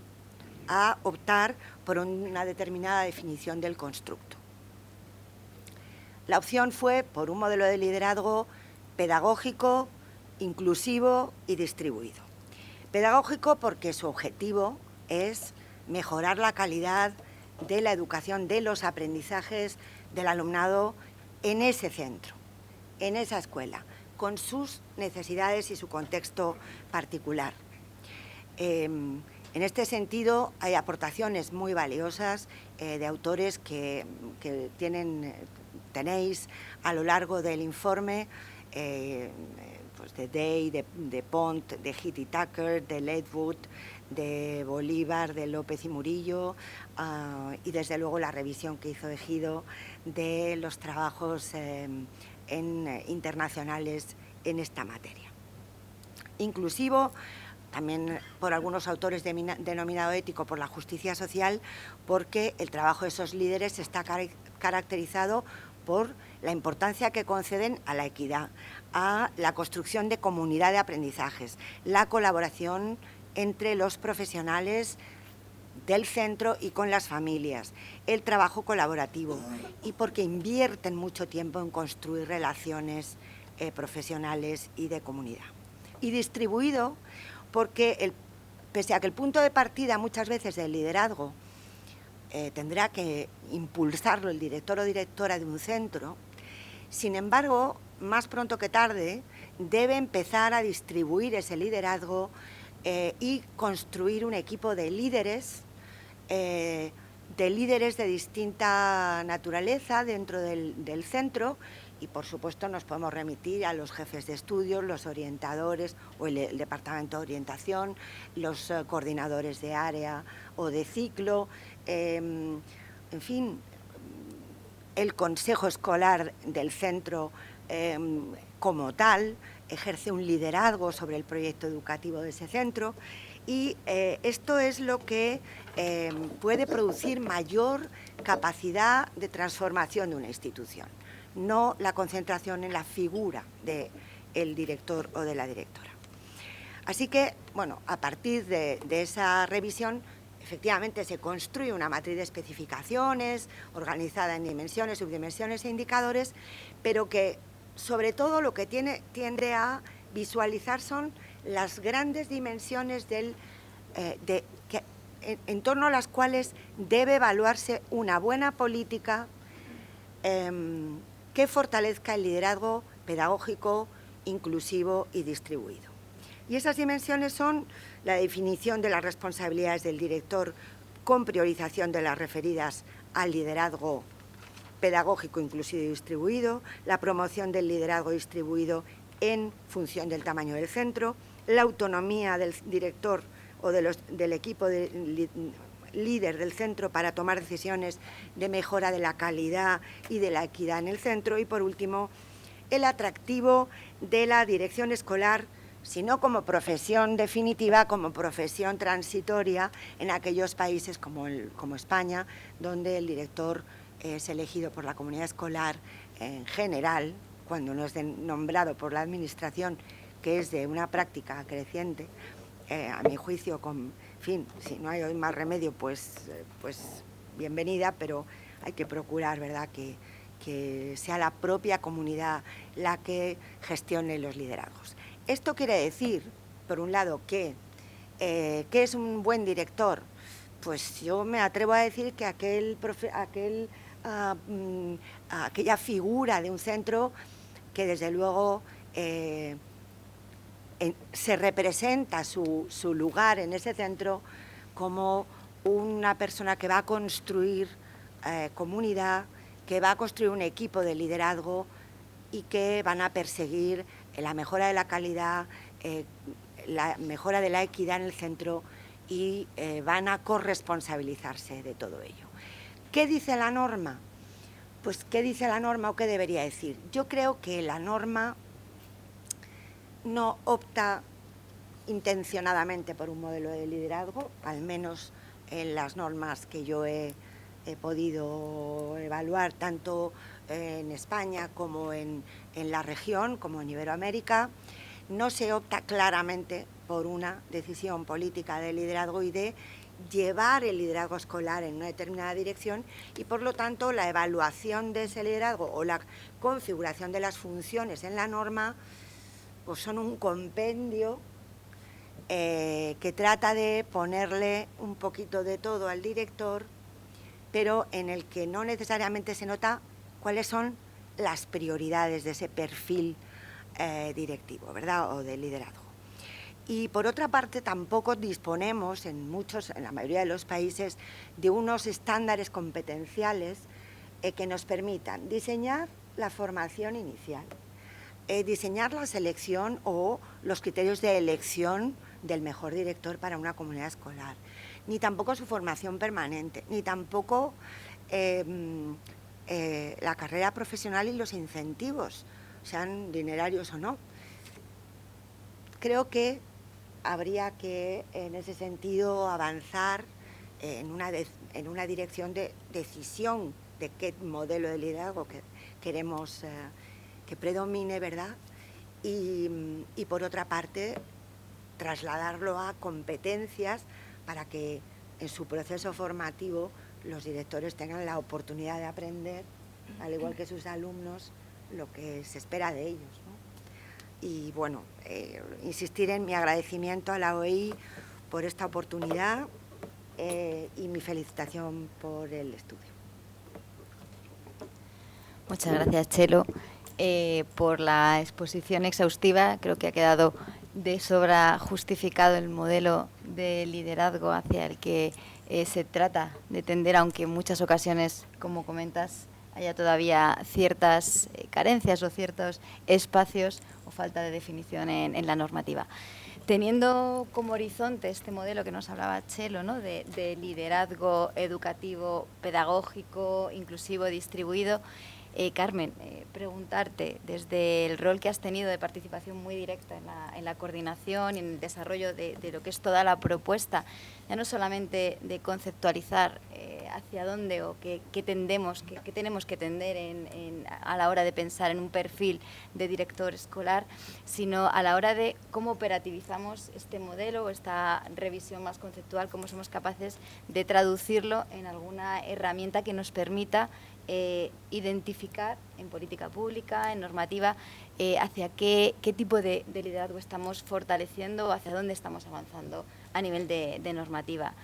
a optar por una determinada definición del constructo. La opción fue por un modelo de liderazgo pedagógico, inclusivo y distribuido. Pedagógico porque su objetivo es mejorar la calidad de la educación, de los aprendizajes del alumnado en ese centro, en esa escuela, con sus necesidades y su contexto particular. En este sentido, hay aportaciones muy valiosas de autores que tenéis a lo largo del informe, pues de Day, de Pont, de Heath y Tucker, de Ledwood, de Bolívar, de López y Murillo, y desde luego la revisión que hizo Ejido de los trabajos internacionales en esta materia. Inclusivo, también por algunos autores denominado ético por la justicia social, porque el trabajo de esos líderes está caracterizado por la importancia que conceden a la equidad, a la construcción de comunidad de aprendizajes, la colaboración entre los profesionales del centro y con las familias, el trabajo colaborativo y porque invierten mucho tiempo en construir relaciones profesionales y de comunidad. Y distribuido porque, pese a que el punto de partida muchas veces del liderazgo tendrá que impulsarlo el director o directora de un centro, sin embargo, más pronto que tarde, debe empezar a distribuir ese liderazgo y construir un equipo de líderes de distinta naturaleza dentro del centro y, por supuesto, nos podemos remitir a los jefes de estudios, los orientadores o el departamento de orientación, los coordinadores de área o de ciclo, en fin, el consejo escolar del centro como tal ejerce un liderazgo sobre el proyecto educativo de ese centro, y esto es lo que puede producir mayor capacidad de transformación de una institución, no la concentración en la figura del director o de la directora. Así que, bueno, a partir de esa revisión, efectivamente se construye una matriz de especificaciones organizada en dimensiones, subdimensiones e indicadores, pero que sobre todo lo que tiende a visualizar son las grandes dimensiones en torno a las cuales debe evaluarse una buena política que fortalezca el liderazgo pedagógico, inclusivo y distribuido. Y esas dimensiones son la definición de las responsabilidades del director con priorización de las referidas al liderazgo pedagógico, inclusivo y distribuido, la promoción del liderazgo distribuido en función del tamaño del centro, la autonomía del director o del equipo líder del centro para tomar decisiones de mejora de la calidad y de la equidad en el centro, y por último, el atractivo de la dirección escolar, si no como profesión definitiva, como profesión transitoria en aquellos países como España, donde el director es elegido por la comunidad escolar en general, cuando no es nombrado por la administración, que es de una práctica creciente, a mi juicio, en fin, si no hay hoy más remedio, pues bienvenida, pero hay que procurar, ¿verdad?, que sea la propia comunidad la que gestione los liderazgos. Esto quiere decir, por un lado, que es un buen director. Pues yo me atrevo a decir que aquella figura de un centro que desde luego se representa su lugar en ese centro como una persona que va a construir comunidad, que va a construir un equipo de liderazgo y que van a perseguir la mejora de la calidad, la mejora de la equidad en el centro, y van a corresponsabilizarse de todo ello. ¿Qué dice la norma? Pues, ¿qué dice la norma o qué debería decir? Yo creo que la norma no opta intencionadamente por un modelo de liderazgo, al menos en las normas que yo he podido evaluar, tanto en España como en la región, como en Iberoamérica. No se opta claramente por una decisión política de liderazgo y de llevar el liderazgo escolar en una determinada dirección, y por lo tanto la evaluación de ese liderazgo o la configuración de las funciones en la norma pues son un compendio que trata de ponerle un poquito de todo al director, pero en el que no necesariamente se nota cuáles son las prioridades de ese perfil directivo, ¿verdad?, o de liderazgo. Y por otra parte tampoco disponemos en la mayoría de los países de unos estándares competenciales que nos permitan diseñar la formación inicial, diseñar la selección o los criterios de elección del mejor director para una comunidad escolar, ni tampoco su formación permanente, ni tampoco la carrera profesional y los incentivos, sean dinerarios o no. Creo que habría que, en ese sentido, avanzar en una dirección de decisión de qué modelo de liderazgo queremos que predomine, ¿verdad? Y por otra parte, trasladarlo a competencias para que en su proceso formativo los directores tengan la oportunidad de aprender, al igual que sus alumnos, lo que se espera de ellos, ¿no? Y bueno, insistir en mi agradecimiento a la OEI por esta oportunidad y mi felicitación por el estudio. Muchas gracias, Chelo, por la exposición exhaustiva. Creo que ha quedado de sobra justificado el modelo de liderazgo hacia el que se trata de tender, aunque en muchas ocasiones, como comentas, haya todavía ciertas carencias o ciertos espacios o falta de definición en la normativa. Teniendo como horizonte este modelo que nos hablaba Txelo, ¿no?, de liderazgo educativo, pedagógico, inclusivo, distribuido, Carmen, preguntarte, desde el rol que has tenido de participación muy directa en la coordinación y en el desarrollo de lo que es toda la propuesta, ya no solamente de conceptualizar hacia dónde o qué tenemos que tender a la hora de pensar en un perfil de director escolar, sino a la hora de cómo operativizamos este modelo, esta revisión más conceptual, cómo somos capaces de traducirlo en alguna herramienta que nos permita identificar en política pública, en normativa, hacia qué tipo de liderazgo estamos fortaleciendo, hacia dónde estamos avanzando a nivel de normativa.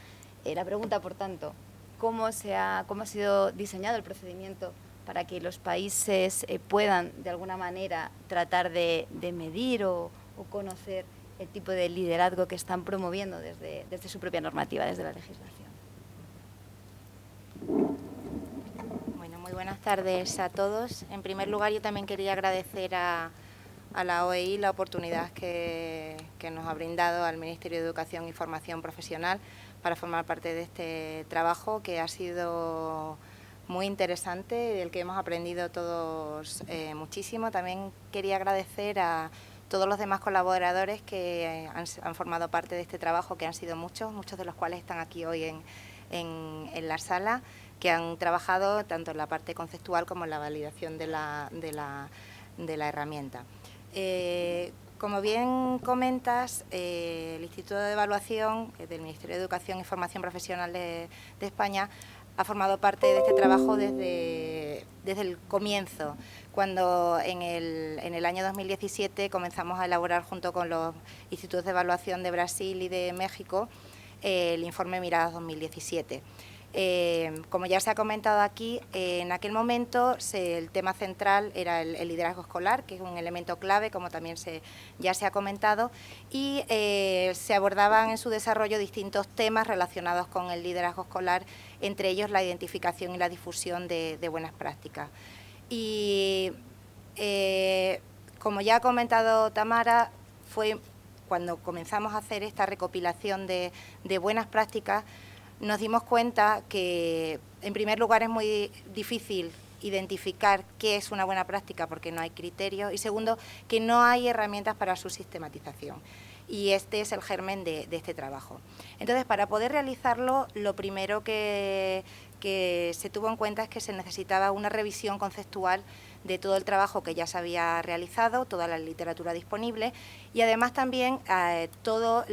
La pregunta, por tanto, ¿cómo ha sido diseñado el procedimiento para que los países puedan, de alguna manera, tratar de medir o conocer el tipo de liderazgo que están promoviendo desde su propia normativa, desde la legislación? Muy buenas tardes a todos. En primer lugar, yo también quería agradecer a la OEI la oportunidad que nos ha brindado al Ministerio de Educación y Formación Profesional para formar parte de este trabajo, que ha sido muy interesante, del que hemos aprendido todos muchísimo. También quería agradecer a todos los demás colaboradores que han formado parte de este trabajo, que han sido muchos de los cuales están aquí hoy en la sala, que han trabajado tanto en la parte conceptual como en la validación de la herramienta. Como bien comentas, el Instituto de Evaluación del Ministerio de Educación y Formación Profesional de España ha formado parte de este trabajo desde el comienzo, cuando en el año 2017 comenzamos a elaborar, junto con los institutos de evaluación de Brasil y de México, el informe Miradas 2017. Como ya se ha comentado aquí, en aquel momento el tema central era el liderazgo escolar, que es un elemento clave, como también ya se ha comentado, y se abordaban en su desarrollo distintos temas relacionados con el liderazgo escolar, entre ellos la identificación y la difusión de buenas prácticas. Y como ya ha comentado Tamara, fue cuando comenzamos a hacer esta recopilación de buenas prácticas, nos dimos cuenta que, en primer lugar, es muy difícil identificar qué es una buena práctica porque no hay criterios, y segundo, que no hay herramientas para su sistematización. Y este es el germen de este trabajo. Entonces, para poder realizarlo, lo primero que se tuvo en cuenta es que se necesitaba una revisión conceptual de todo el trabajo que ya se había realizado, toda la literatura disponible, y además también todo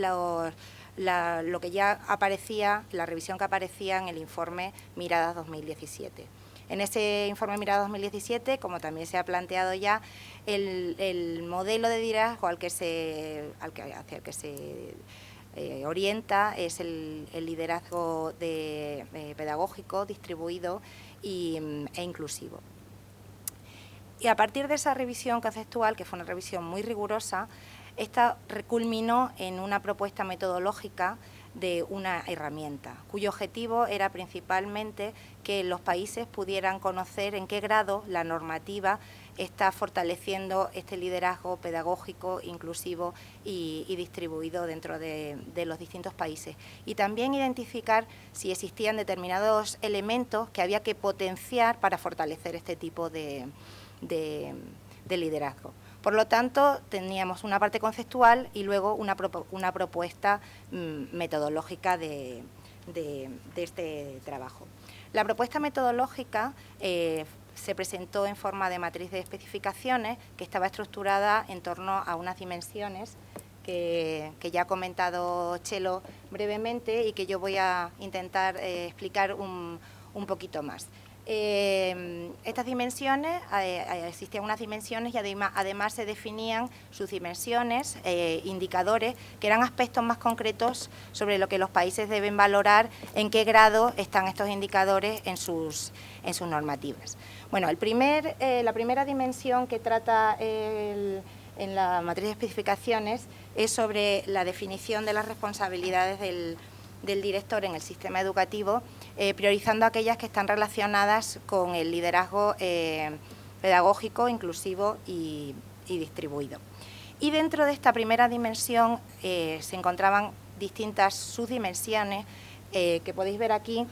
lo que ya aparecía, la revisión que aparecía en el informe Miradas 2017. En ese informe Miradas 2017, como también se ha planteado ya, el modelo de liderazgo hacia el que se orienta es el liderazgo pedagógico, distribuido e inclusivo. Y a partir de esa revisión conceptual, que fue una revisión muy rigurosa, esta culminó en una propuesta metodológica de una herramienta, cuyo objetivo era principalmente que los países pudieran conocer en qué grado la normativa está fortaleciendo este liderazgo pedagógico, inclusivo y distribuido dentro de los distintos países. Y también identificar si existían determinados elementos que había que potenciar para fortalecer este tipo de liderazgo. Por lo tanto, teníamos una parte conceptual y luego una propuesta metodológica de este trabajo. La propuesta metodológica se presentó en forma de matriz de especificaciones, que estaba estructurada en torno a unas dimensiones que ya ha comentado Txelo brevemente y que yo voy a intentar explicar un poquito más. Estas dimensiones, existían unas dimensiones y además se definían sus dimensiones, indicadores, que eran aspectos más concretos sobre lo que los países deben valorar, en qué grado están estos indicadores en sus normativas. Bueno, la primera dimensión que trata en la matriz de especificaciones es sobre la definición de las responsabilidades del director en el sistema educativo, priorizando aquellas que están relacionadas con el liderazgo pedagógico, inclusivo y distribuido. Y dentro de esta primera dimensión se encontraban distintas subdimensiones que podéis ver aquí,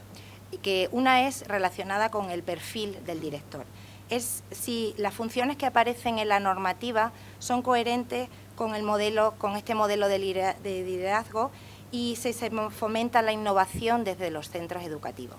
que una es relacionada con el perfil del director. Es si las funciones que aparecen en la normativa son coherentes con el modelo, con este modelo de liderazgo, y se fomenta la innovación desde los centros educativos.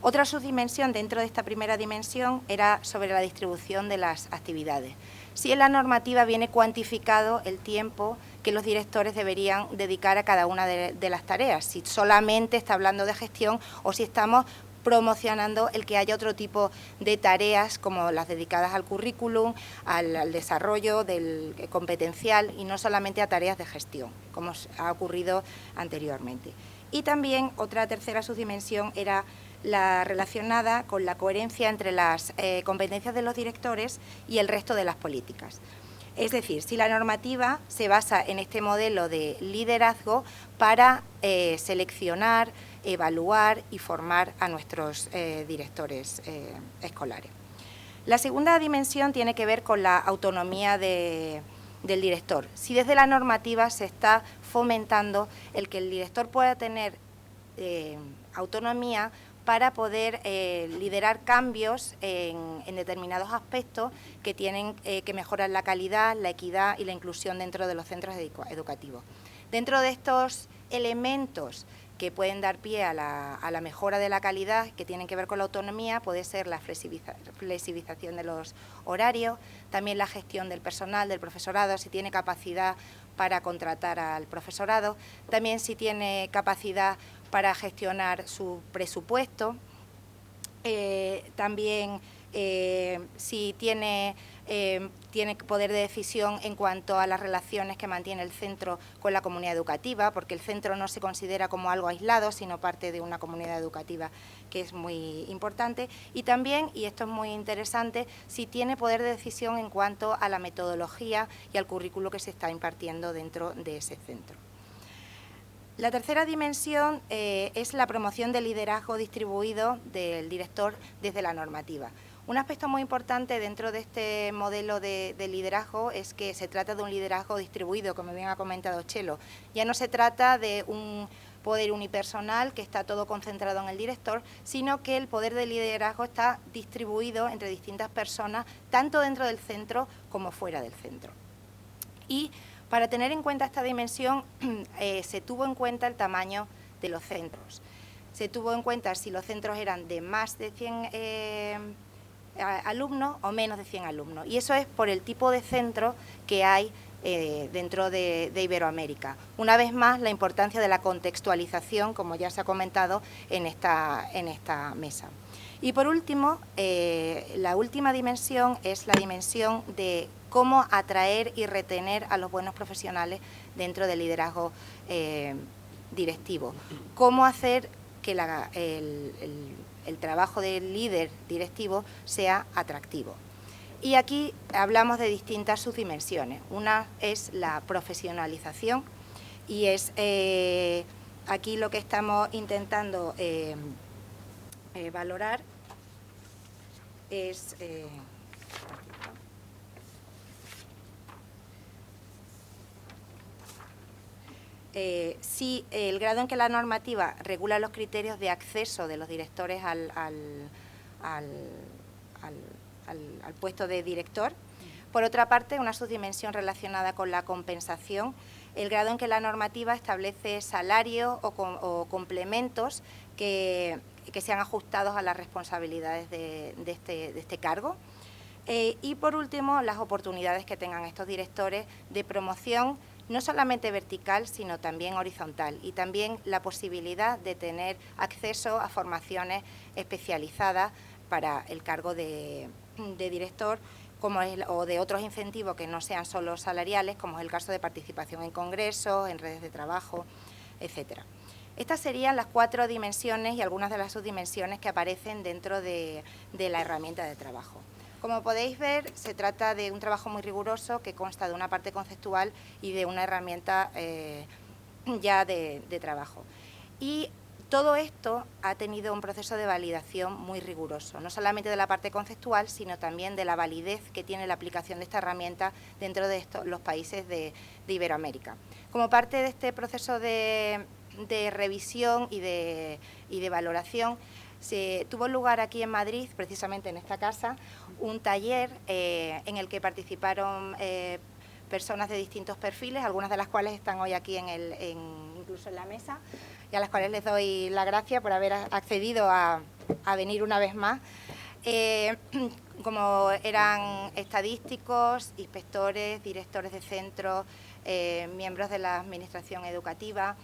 Otra subdimensión dentro de esta primera dimensión era sobre la distribución de las actividades. Si en la normativa viene cuantificado el tiempo que los directores deberían dedicar a cada una de las tareas, si solamente está hablando de gestión o si estamos promocionando el que haya otro tipo de tareas como las dedicadas al currículum, al desarrollo del competencial y no solamente a tareas de gestión, como ha ocurrido anteriormente. Y también otra tercera subdimensión era la relacionada con la coherencia entre las competencias de los directores y el resto de las políticas. Es decir, si la normativa se basa en este modelo de liderazgo para seleccionar, evaluar y formar a nuestros directores escolares. La segunda dimensión tiene que ver con la autonomía del director. Si desde la normativa se está fomentando el que el director pueda tener autonomía para poder liderar cambios en determinados aspectos que tienen que mejorar la calidad, la equidad y la inclusión dentro de los centros educativos. Dentro de estos elementos que pueden dar pie a la mejora de la calidad, que tienen que ver con la autonomía, puede ser la flexibilización de los horarios, también la gestión del personal, del profesorado, si tiene capacidad para contratar al profesorado, también si tiene capacidad para gestionar su presupuesto, también si tiene poder de decisión en cuanto a las relaciones que mantiene el centro con la comunidad educativa, porque el centro no se considera como algo aislado, sino parte de una comunidad educativa que es muy importante, y también, y esto es muy interesante, si tiene poder de decisión en cuanto a la metodología y al currículo que se está impartiendo dentro de ese centro. La tercera dimensión es la promoción del liderazgo distribuido del director desde la normativa. Un aspecto muy importante dentro de este modelo de liderazgo es que se trata de un liderazgo distribuido, como bien ha comentado Chelo. Ya no se trata de un poder unipersonal que está todo concentrado en el director, sino que el poder de liderazgo está distribuido entre distintas personas, tanto dentro del centro como fuera del centro. Y para tener en cuenta esta dimensión, se tuvo en cuenta el tamaño de los centros. Se tuvo en cuenta si los centros eran de más de 100 alumnos o menos de 100 alumnos. Y eso es por el tipo de centro que hay dentro de Iberoamérica. Una vez más, la importancia de la contextualización, como ya se ha comentado en esta mesa. Y por último, la última dimensión es la dimensión de cómo atraer y retener a los buenos profesionales dentro del liderazgo directivo. Cómo hacer que el trabajo del líder directivo sea atractivo. Y aquí hablamos de distintas subdimensiones. Una es la profesionalización y es aquí lo que estamos intentando valorar es si el grado en que la normativa regula los criterios de acceso de los directores al puesto de director. Por otra parte, una subdimensión relacionada con la compensación, el grado en que la normativa establece salarios o complementos que sean ajustados a las responsabilidades de este cargo. Y por último, las oportunidades que tengan estos directores de promoción, no solamente vertical, sino también horizontal, y también la posibilidad de tener acceso a formaciones especializadas para el cargo de director, o de otros incentivos que no sean solo salariales, como es el caso de participación en congresos, en redes de trabajo, etcétera. Estas serían las 4 dimensiones y algunas de las subdimensiones que aparecen dentro de la herramienta de trabajo. Como podéis ver, se trata de un trabajo muy riguroso que consta de una parte conceptual y de una herramienta ya de trabajo. Y Todo esto ha tenido un proceso de validación muy riguroso, no solamente de la parte conceptual, sino también de la validez que tiene la aplicación de esta herramienta dentro de los países de Iberoamérica. Como parte de este proceso de revisión y de valoración, se tuvo lugar aquí en Madrid, precisamente en esta casa, un taller en el que participaron personas de distintos perfiles, algunas de las cuales están hoy aquí incluso en la mesa, y a las cuales les doy la gracia por haber accedido a venir una vez más. Como eran estadísticos, inspectores, directores de centros, miembros de la administración educativa.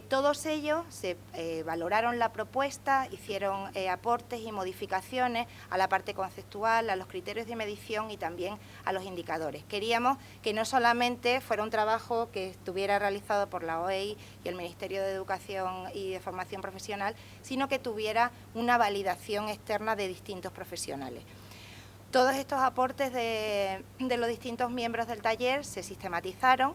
Todos ellos se valoraron la propuesta, hicieron aportes y modificaciones a la parte conceptual, a los criterios de medición y también a los indicadores. Queríamos que no solamente fuera un trabajo que estuviera realizado por la OEI y el Ministerio de Educación y de Formación Profesional, sino que tuviera una validación externa de distintos profesionales. Todos estos aportes de los distintos miembros del taller se sistematizaron,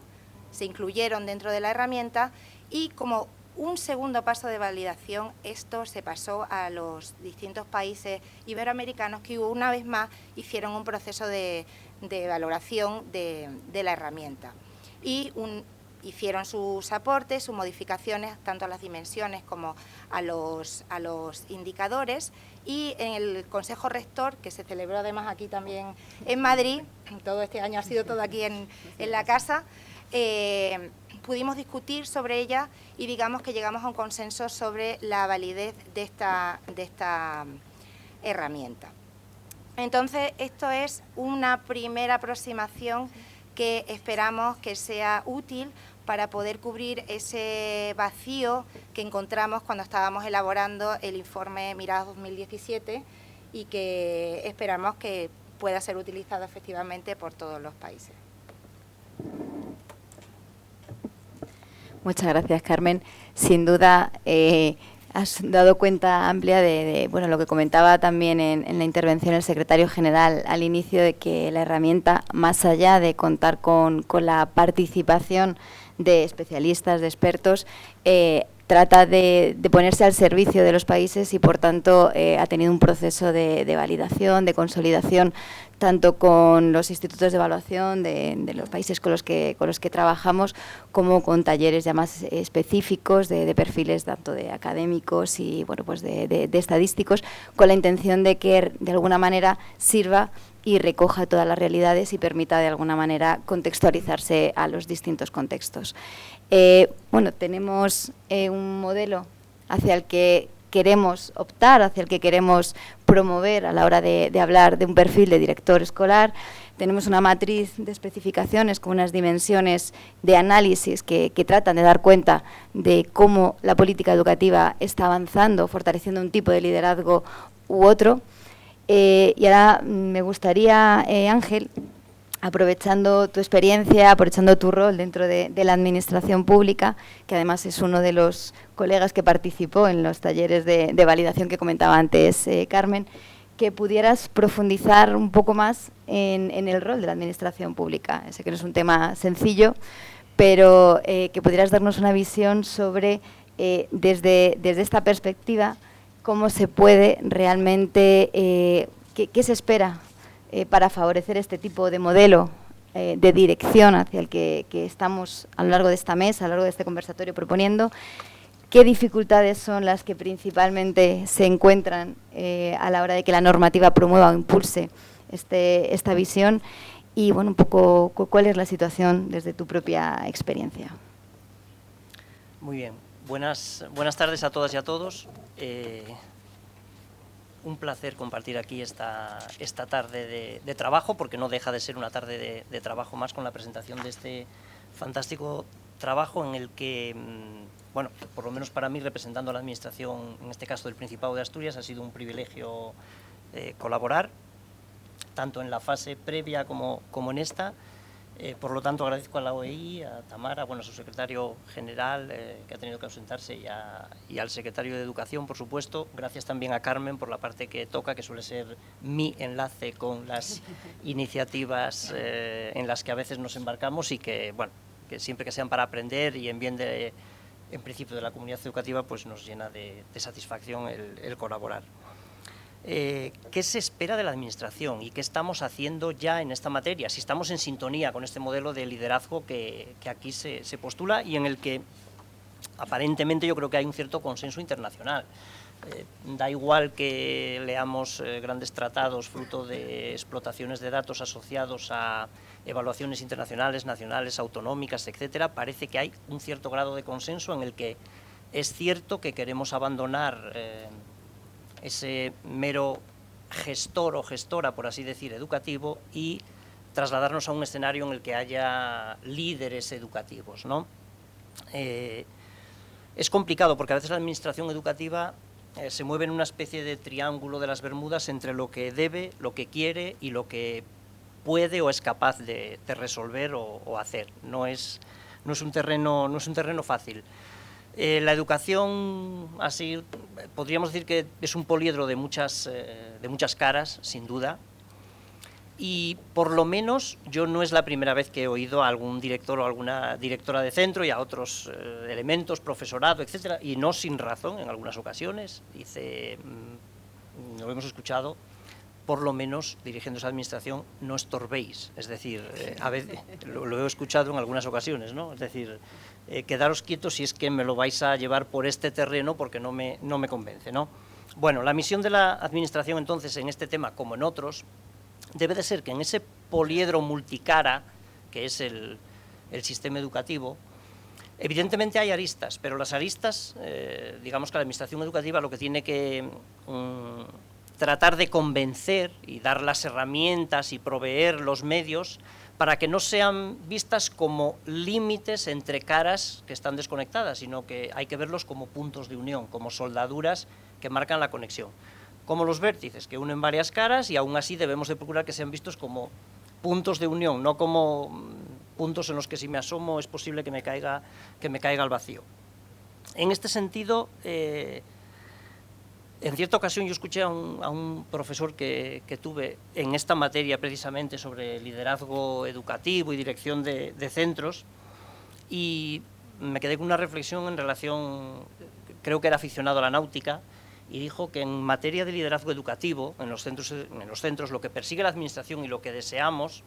se incluyeron dentro de la herramienta y como un segundo paso de validación, esto se pasó a los distintos países iberoamericanos que una vez más hicieron un proceso de valoración de la herramienta y hicieron sus aportes, sus modificaciones, tanto a las dimensiones como a los indicadores, y en el Consejo Rector, que se celebró además aquí también en Madrid, todo este año ha sido todo aquí en la casa, pudimos discutir sobre ella y digamos que llegamos a un consenso sobre la validez de esta herramienta. Entonces, esto es una primera aproximación que esperamos que sea útil para poder cubrir ese vacío que encontramos cuando estábamos elaborando el informe Miradas 2017 y que esperamos que pueda ser utilizado efectivamente por todos los países. Muchas gracias, Carmen. Sin duda, has dado cuenta amplia de bueno, lo que comentaba también en la intervención el secretario general al inicio, de que la herramienta, más allá de contar con la participación de especialistas, de expertos, trata de ponerse al servicio de los países y, por tanto, ha tenido un proceso de validación, de consolidación, tanto con los institutos de evaluación de los países con los que trabajamos, como con talleres ya más específicos de perfiles tanto de académicos y bueno, pues de estadísticos, con la intención de que de alguna manera sirva y recoja todas las realidades y permita de alguna manera contextualizarse a los distintos contextos. Bueno, tenemos un modelo hacia el que queremos optar, hacia el que queremos promover a la hora de hablar de un perfil de director escolar. Tenemos una matriz de especificaciones con unas dimensiones de análisis que tratan de dar cuenta de cómo la política educativa está avanzando, fortaleciendo un tipo de liderazgo u otro. Y ahora me gustaría, Ángel, aprovechando tu experiencia, aprovechando tu rol dentro de la administración pública, que además es uno de los colegas que participó en los talleres de validación que comentaba antes Carmen, que pudieras profundizar un poco más en el rol de la administración pública. Sé que no es un tema sencillo, pero que pudieras darnos una visión sobre, desde esta perspectiva, cómo se puede realmente, qué se espera para favorecer este tipo de modelo de dirección hacia el que estamos a lo largo de esta mesa, a lo largo de este conversatorio proponiendo, qué dificultades son las que principalmente se encuentran a la hora de que la normativa promueva o impulse esta visión y, bueno, un poco cuál es la situación desde tu propia experiencia. Muy bien. Buenas tardes a todas y a todos. Un placer compartir aquí esta tarde de trabajo, porque no deja de ser una tarde de trabajo más, con la presentación de este fantástico trabajo en el que, bueno, por lo menos para mí, representando a la Administración, en este caso del Principado de Asturias, ha sido un privilegio colaborar, tanto en la fase previa como en esta. Por lo tanto, agradezco a la OEI, a Tamara, bueno, a su secretario general, que ha tenido que ausentarse, y al secretario de Educación, por supuesto. Gracias también a Carmen por la parte que toca, que suele ser mi enlace con las iniciativas en las que a veces nos embarcamos y que, bueno, que siempre que sean para aprender y en bien de en principio de la comunidad educativa, pues nos llena de satisfacción el colaborar. ¿Qué se espera de la Administración y qué estamos haciendo ya en esta materia? Si estamos en sintonía con este modelo de liderazgo que aquí se postula y en el que aparentemente yo creo que hay un cierto consenso internacional. Da igual que leamos grandes tratados fruto de explotaciones de datos asociados a evaluaciones internacionales, nacionales, autonómicas, etcétera, parece que hay un cierto grado de consenso en el que es cierto que queremos abandonar ese mero gestor o gestora, por así decir, educativo, y trasladarnos a un escenario en el que haya líderes educativos, ¿no? Es complicado porque a veces la administración educativa se mueve en una especie de triángulo de las Bermudas entre lo que debe, lo que quiere y lo que puede o es capaz de resolver o hacer. No es un terreno fácil. La educación, así, podríamos decir que es un poliedro de muchas caras, sin duda, y por lo menos yo no es la primera vez que he oído a algún director o alguna directora de centro y a otros elementos, profesorado, etcétera, y no sin razón en algunas ocasiones, dice, lo hemos escuchado, por lo menos, dirigiéndose a la administración, no estorbéis. Es decir, a veces, lo he escuchado en algunas ocasiones, ¿no? Es decir, quedaros quietos si es que me lo vais a llevar por este terreno porque no me convence, ¿no? Bueno, la misión de la administración, entonces, en este tema, como en otros, debe de ser que en ese poliedro multicara, que es el sistema educativo, evidentemente hay aristas, pero las aristas, digamos que la administración educativa lo que tiene que tratar de convencer y dar las herramientas y proveer los medios para que no sean vistas como límites entre caras que están desconectadas, sino que hay que verlos como puntos de unión, como soldaduras que marcan la conexión, como los vértices que unen varias caras, y aún así debemos de procurar que sean vistos como puntos de unión, no como puntos en los que si me asomo es posible que me caiga al vacío. En este sentido, en cierta ocasión yo escuché a un profesor que tuve en esta materia precisamente sobre liderazgo educativo y dirección de centros, y me quedé con una reflexión en relación, creo que era aficionado a la náutica, y dijo que en materia de liderazgo educativo, en los centros lo que persigue la administración y lo que deseamos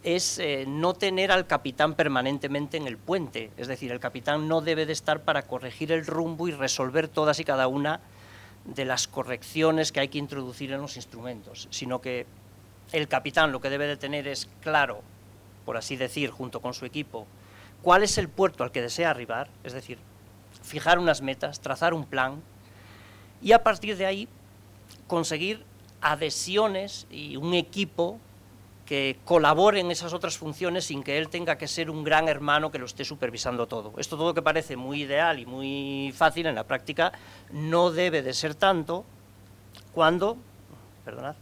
es no tener al capitán permanentemente en el puente, es decir, el capitán no debe de estar para corregir el rumbo y resolver todas y cada una de las correcciones que hay que introducir en los instrumentos, sino que el capitán lo que debe de tener es claro, por así decir, junto con su equipo, cuál es el puerto al que desea arribar, es decir, fijar unas metas, trazar un plan, y a partir de ahí conseguir adhesiones y un equipo que colabore en esas otras funciones sin que él tenga que ser un gran hermano que lo esté supervisando todo. Esto todo que parece muy ideal y muy fácil en la práctica no debe de ser tanto cuando, perdonad,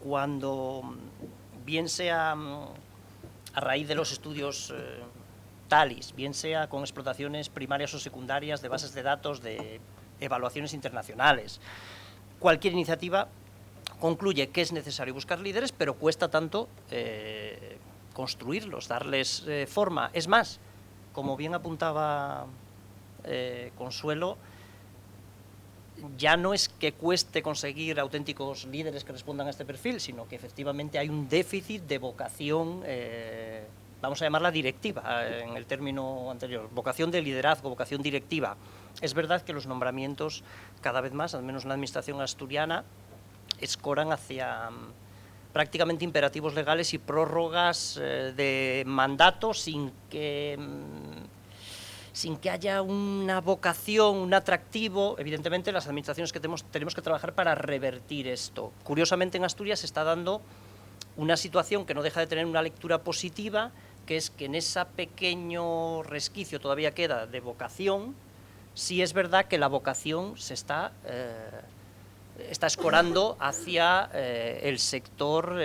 cuando bien sea a raíz de los estudios TALIS, bien sea con explotaciones primarias o secundarias de bases de datos, de evaluaciones internacionales, cualquier iniciativa concluye que es necesario buscar líderes, pero cuesta tanto construirlos, darles forma. Es más, como bien apuntaba Consuelo, ya no es que cueste conseguir auténticos líderes que respondan a este perfil, sino que efectivamente hay un déficit de vocación, vamos a llamarla directiva, en el término anterior, vocación de liderazgo, vocación directiva. Es verdad que los nombramientos cada vez más, al menos en la administración asturiana, escoran hacia prácticamente imperativos legales y prórrogas de mandato sin que haya una vocación, un atractivo. Evidentemente las administraciones que tenemos que trabajar para revertir esto. Curiosamente en Asturias se está dando una situación que no deja de tener una lectura positiva, que es que en ese pequeño resquicio todavía queda de vocación. Sí es verdad que la vocación se está escorando hacia el sector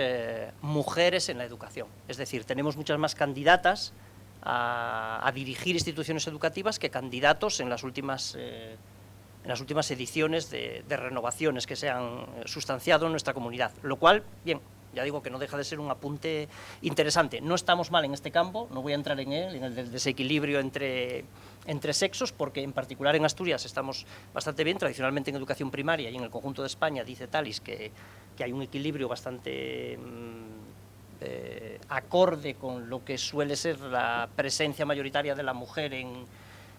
mujeres en la educación. Es decir, tenemos muchas más candidatas a dirigir instituciones educativas que candidatos en las últimas ediciones de renovaciones que se han sustanciado en nuestra comunidad, lo cual, bien, ya digo que no deja de ser un apunte interesante. No estamos mal en este campo, no voy a entrar en él, en el del desequilibrio entre sexos, porque en particular en Asturias estamos bastante bien. Tradicionalmente en educación primaria y en el conjunto de España dice Talis que hay un equilibrio bastante acorde con lo que suele ser la presencia mayoritaria de la mujer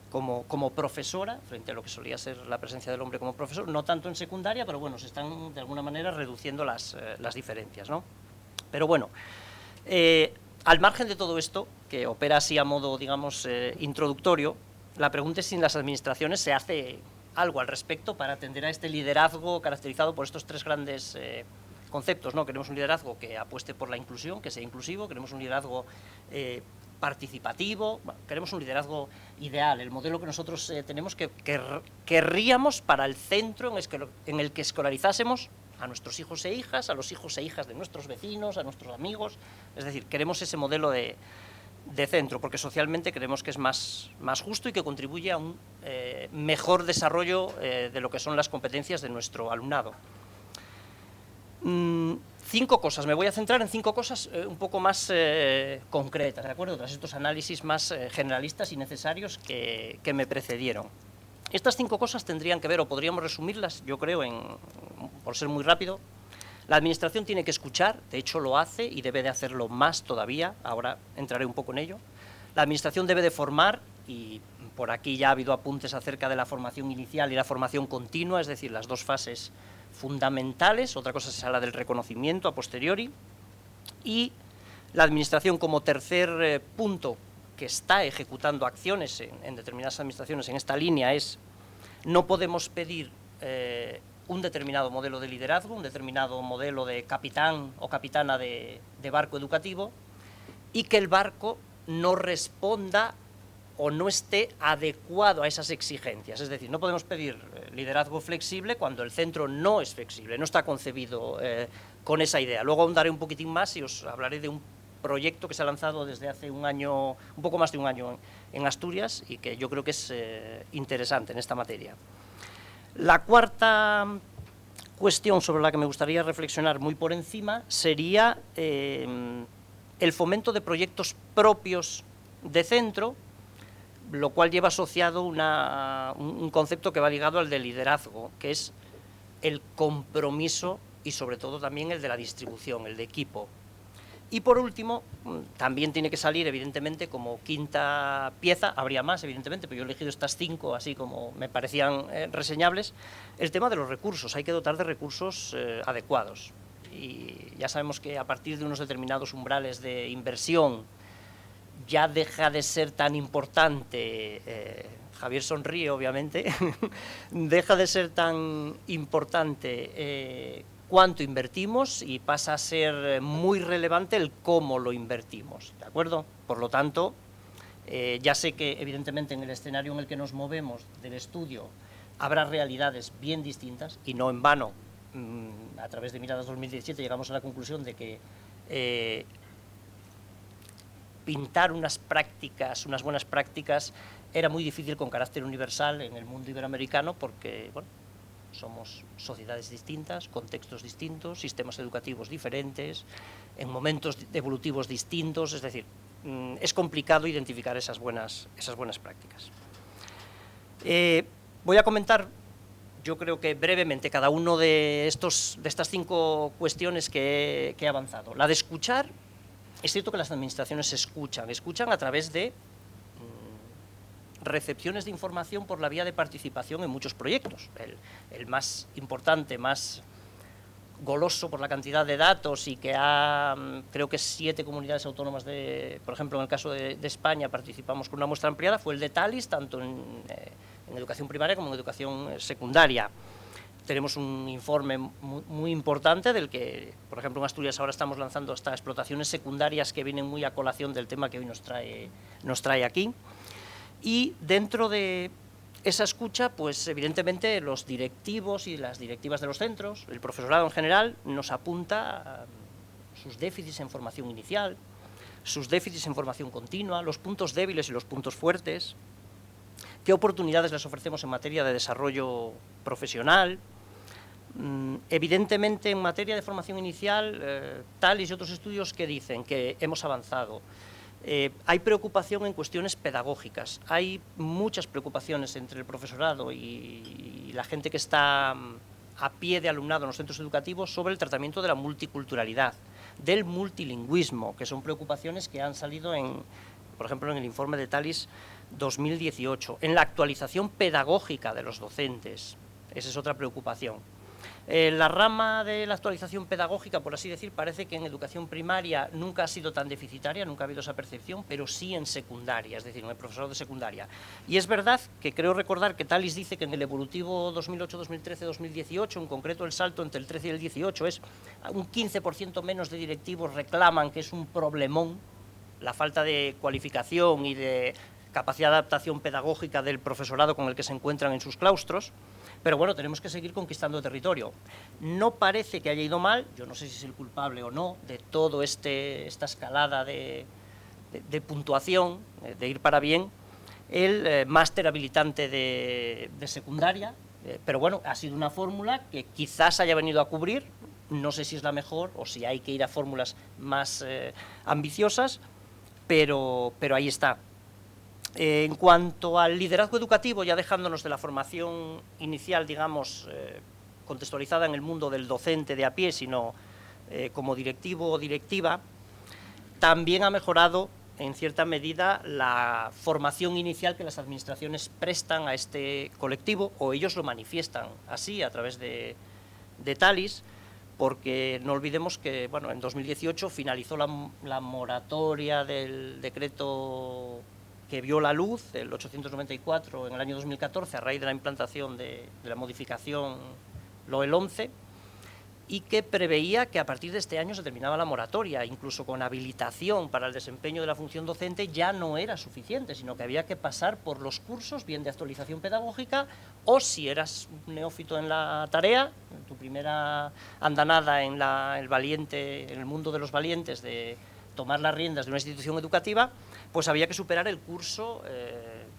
como profesora, frente a lo que solía ser la presencia del hombre como profesor, no tanto en secundaria, pero bueno, se están de alguna manera reduciendo las diferencias, ¿no? Pero bueno, al margen de todo esto, que opera así a modo, digamos, introductorio, la pregunta es si en las administraciones se hace algo al respecto para atender a este liderazgo caracterizado por estos tres grandes conceptos, ¿no? Queremos un liderazgo que apueste por la inclusión, que sea inclusivo, queremos un liderazgo participativo, bueno, queremos un liderazgo ideal, el modelo que nosotros tenemos que querríamos para el centro en el que escolarizásemos a nuestros hijos e hijas, a los hijos e hijas de nuestros vecinos, a nuestros amigos, es decir, queremos ese modelo de centro, porque socialmente creemos que es más justo y que contribuye a un mejor desarrollo de lo que son las competencias de nuestro alumnado. 5 cosas, me voy a centrar en 5 cosas un poco más concretas, ¿de acuerdo? Tras estos análisis más generalistas y necesarios que me precedieron. Estas 5 cosas tendrían que ver, o podríamos resumirlas, yo creo, por ser muy rápido. La administración tiene que escuchar, de hecho lo hace y debe de hacerlo más todavía, ahora entraré un poco en ello. La administración debe de formar, y por aquí ya ha habido apuntes acerca de la formación inicial y la formación continua, es decir, las dos fases fundamentales. Otra cosa se habla del reconocimiento a posteriori, y la administración como tercer punto que está ejecutando acciones en determinadas administraciones en esta línea es: no podemos pedir un determinado modelo de liderazgo, un determinado modelo de capitán o capitana de barco educativo, y que el barco no responda o no esté adecuado a esas exigencias. Es decir, no podemos pedir liderazgo flexible cuando el centro no es flexible, no está concebido con esa idea. Luego ahondaré un poquitín más y os hablaré de un proyecto que se ha lanzado desde hace un año, un poco más de un año en Asturias, y que yo creo que es interesante en esta materia. La cuarta cuestión sobre la que me gustaría reflexionar muy por encima sería el fomento de proyectos propios de centro, lo cual lleva asociado un concepto que va ligado al de liderazgo, que es el compromiso y sobre todo también el de la distribución, el de equipo. Y por último, también tiene que salir, evidentemente, como quinta pieza, habría más, evidentemente, pero yo he elegido estas 5, así como me parecían reseñables, el tema de los recursos. Hay que dotar de recursos adecuados. Y ya sabemos que a partir de unos determinados umbrales de inversión ya deja de ser tan importante, Javier sonríe, obviamente, deja de ser tan importante cuánto invertimos y pasa a ser muy relevante el cómo lo invertimos, ¿de acuerdo? Por lo tanto, ya sé que evidentemente en el escenario en el que nos movemos del estudio habrá realidades bien distintas, y no en vano, a través de Miradas 2017 llegamos a la conclusión de que pintar unas buenas prácticas era muy difícil con carácter universal en el mundo iberoamericano, porque, bueno, somos sociedades distintas, contextos distintos, sistemas educativos diferentes, en momentos evolutivos distintos, es decir, es complicado identificar esas buenas prácticas. Voy a comentar, yo creo que brevemente, cada uno de estas 5 cuestiones que he avanzado. La de escuchar, es cierto que las administraciones escuchan a través de recepciones de información por la vía de participación en muchos proyectos. El más importante, más goloso por la cantidad de datos, y que creo que 7 comunidades autónomas, por ejemplo, en el caso de España, participamos con una muestra ampliada, fue el de Talis, tanto en educación primaria como en educación secundaria. Tenemos un informe muy importante del que, por ejemplo, en Asturias ahora estamos lanzando hasta explotaciones secundarias que vienen muy a colación del tema que hoy nos trae aquí. Y dentro de esa escucha, pues evidentemente los directivos y las directivas de los centros, el profesorado en general, nos apunta a sus déficits en formación inicial, sus déficits en formación continua, los puntos débiles y los puntos fuertes, qué oportunidades les ofrecemos en materia de desarrollo profesional, Evidentemente, en materia de formación inicial, Talis y otros estudios que dicen que hemos avanzado. Hay preocupación en cuestiones pedagógicas, hay muchas preocupaciones entre el profesorado y la gente que está a pie de alumnado en los centros educativos sobre el tratamiento de la multiculturalidad, del multilingüismo, que son preocupaciones que han salido, por ejemplo, en el informe de Talis 2018, en la actualización pedagógica de los docentes. Esa es otra preocupación. La rama de la actualización pedagógica, por así decir, parece que en educación primaria nunca ha sido tan deficitaria, nunca ha habido esa percepción, pero sí en secundaria, es decir, en el profesorado de secundaria. Y es verdad que creo recordar que Talis dice que en el evolutivo 2008, 2013, 2018, en concreto el salto entre el 13 y el 18, es un 15% menos de directivos reclaman que es un problemón la falta de cualificación y de capacidad de adaptación pedagógica del profesorado con el que se encuentran en sus claustros. Pero bueno, tenemos que seguir conquistando territorio. No parece que haya ido mal, yo no sé si es el culpable o no de toda esta escalada de puntuación, de ir para bien, el máster habilitante de secundaria, pero bueno, ha sido una fórmula que quizás haya venido a cubrir, no sé si es la mejor o si hay que ir a fórmulas más ambiciosas, pero ahí está. En cuanto al liderazgo educativo, ya dejándonos de la formación inicial, digamos, contextualizada en el mundo del docente de a pie, sino como directivo o directiva, también ha mejorado en cierta medida la formación inicial que las administraciones prestan a este colectivo, o ellos lo manifiestan así a través de Talis, porque no olvidemos que bueno, en 2018 finalizó la moratoria del decreto que vio la luz, el 894, en el año 2014, a raíz de la implantación de la modificación LOE 11, y que preveía que a partir de este año se terminaba la moratoria, incluso con habilitación para el desempeño de la función docente ya no era suficiente, sino que había que pasar por los cursos, bien de actualización pedagógica, o si eras un neófito en la tarea, en tu primera andanada en el mundo de los valientes, de tomar las riendas de una institución educativa, pues había que superar el curso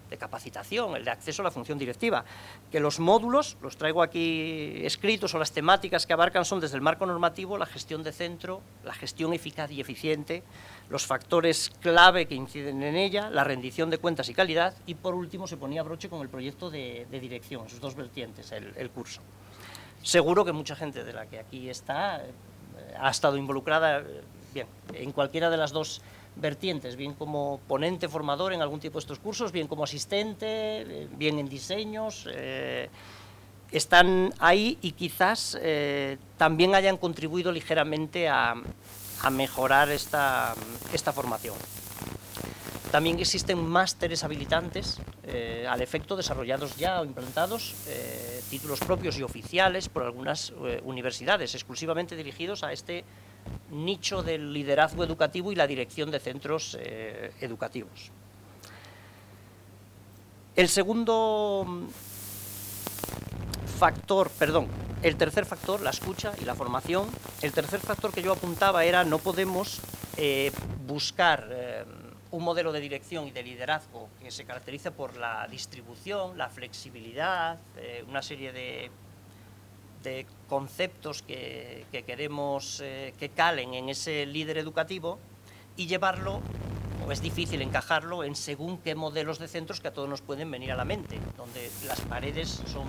de capacitación, el de acceso a la función directiva, que los módulos, los traigo aquí escritos, o las temáticas que abarcan son desde el marco normativo, la gestión de centro, la gestión eficaz y eficiente, los factores clave que inciden en ella, la rendición de cuentas y calidad, y por último se ponía broche con el proyecto de dirección, sus dos vertientes, el curso. Seguro que mucha gente de la que aquí está ha estado involucrada bien, en cualquiera de las dos vertientes, bien como ponente formador en algún tipo de estos cursos, bien como asistente, bien en diseños, están ahí y quizás también hayan contribuido ligeramente a mejorar esta formación. También existen másteres habilitantes, al efecto desarrollados ya o implantados, títulos propios y oficiales por algunas universidades, exclusivamente dirigidos a este nicho del liderazgo educativo y la dirección de centros educativos. El tercer factor, la escucha y la formación. El tercer factor que yo apuntaba era no podemos buscar un modelo de dirección y de liderazgo que se caracterice por la distribución, la flexibilidad, una serie de conceptos que queremos que calen en ese líder educativo y llevarlo, o es difícil encajarlo en según qué modelos de centros que a todos nos pueden venir a la mente, donde las paredes son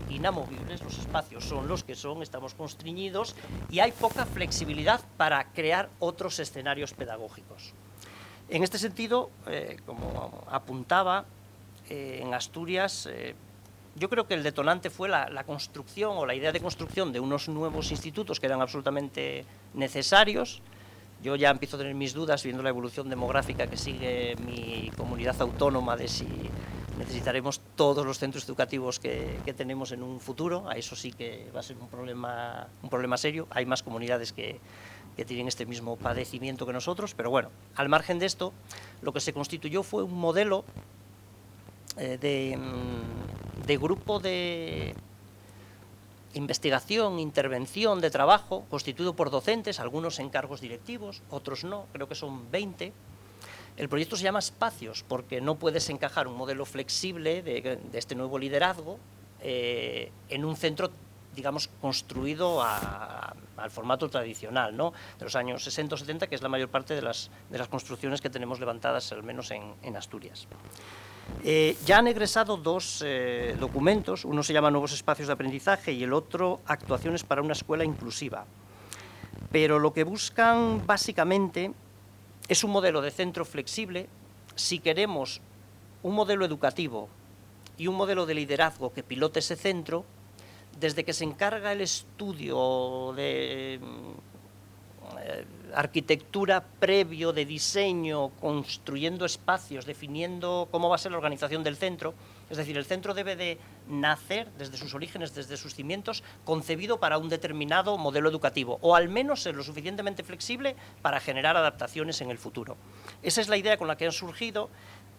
inamovibles, los espacios son los que son, estamos constreñidos y hay poca flexibilidad para crear otros escenarios pedagógicos. En este sentido, como apuntaba, en Asturias yo creo que el detonante fue la construcción o la idea de construcción de unos nuevos institutos que eran absolutamente necesarios. Yo ya empiezo a tener mis dudas viendo la evolución demográfica que sigue mi comunidad autónoma de si necesitaremos todos los centros educativos que tenemos en un futuro. A eso sí que va a ser un problema serio. Hay más comunidades que tienen este mismo padecimiento que nosotros, pero bueno, al margen de esto, lo que se constituyó fue un modelo de grupo de investigación, intervención, de trabajo, constituido por docentes, algunos en cargos directivos, otros no, creo que son 20. El proyecto se llama Espacios, porque no puedes encajar un modelo flexible de este nuevo liderazgo en un centro digamos, construido al formato tradicional, ¿no?, de los años 60 o 70, que es la mayor parte de las construcciones que tenemos levantadas, al menos en Asturias. Ya han egresado dos documentos, uno se llama Nuevos espacios de aprendizaje y el otro Actuaciones para una escuela inclusiva. Pero lo que buscan básicamente es un modelo de centro flexible. Si queremos un modelo educativo y un modelo de liderazgo que pilote ese centro, desde que se encarga el estudio de arquitectura previo, de diseño, construyendo espacios, definiendo cómo va a ser la organización del centro. Es decir, el centro debe de nacer desde sus orígenes, desde sus cimientos, concebido para un determinado modelo educativo, o al menos ser lo suficientemente flexible para generar adaptaciones en el futuro. Esa es la idea con la que han surgido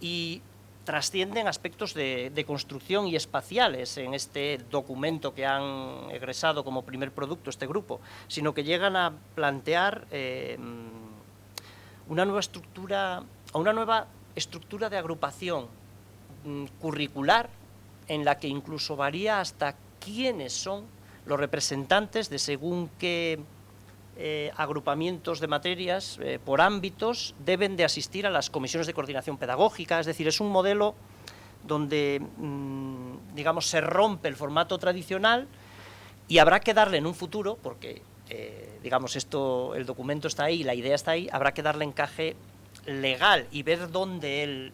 y trascienden aspectos de construcción y espaciales en este documento que han egresado como primer producto este grupo, sino que llegan a plantear una nueva estructura de agrupación curricular, en la que incluso varía hasta quiénes son los representantes de según qué agrupamientos de materias por ámbitos deben de asistir a las comisiones de coordinación pedagógica. Es decir, es un modelo donde, digamos, se rompe el formato tradicional y habrá que darle en un futuro, porque, digamos, el documento está ahí, la idea está ahí, habrá que darle encaje legal y ver dónde el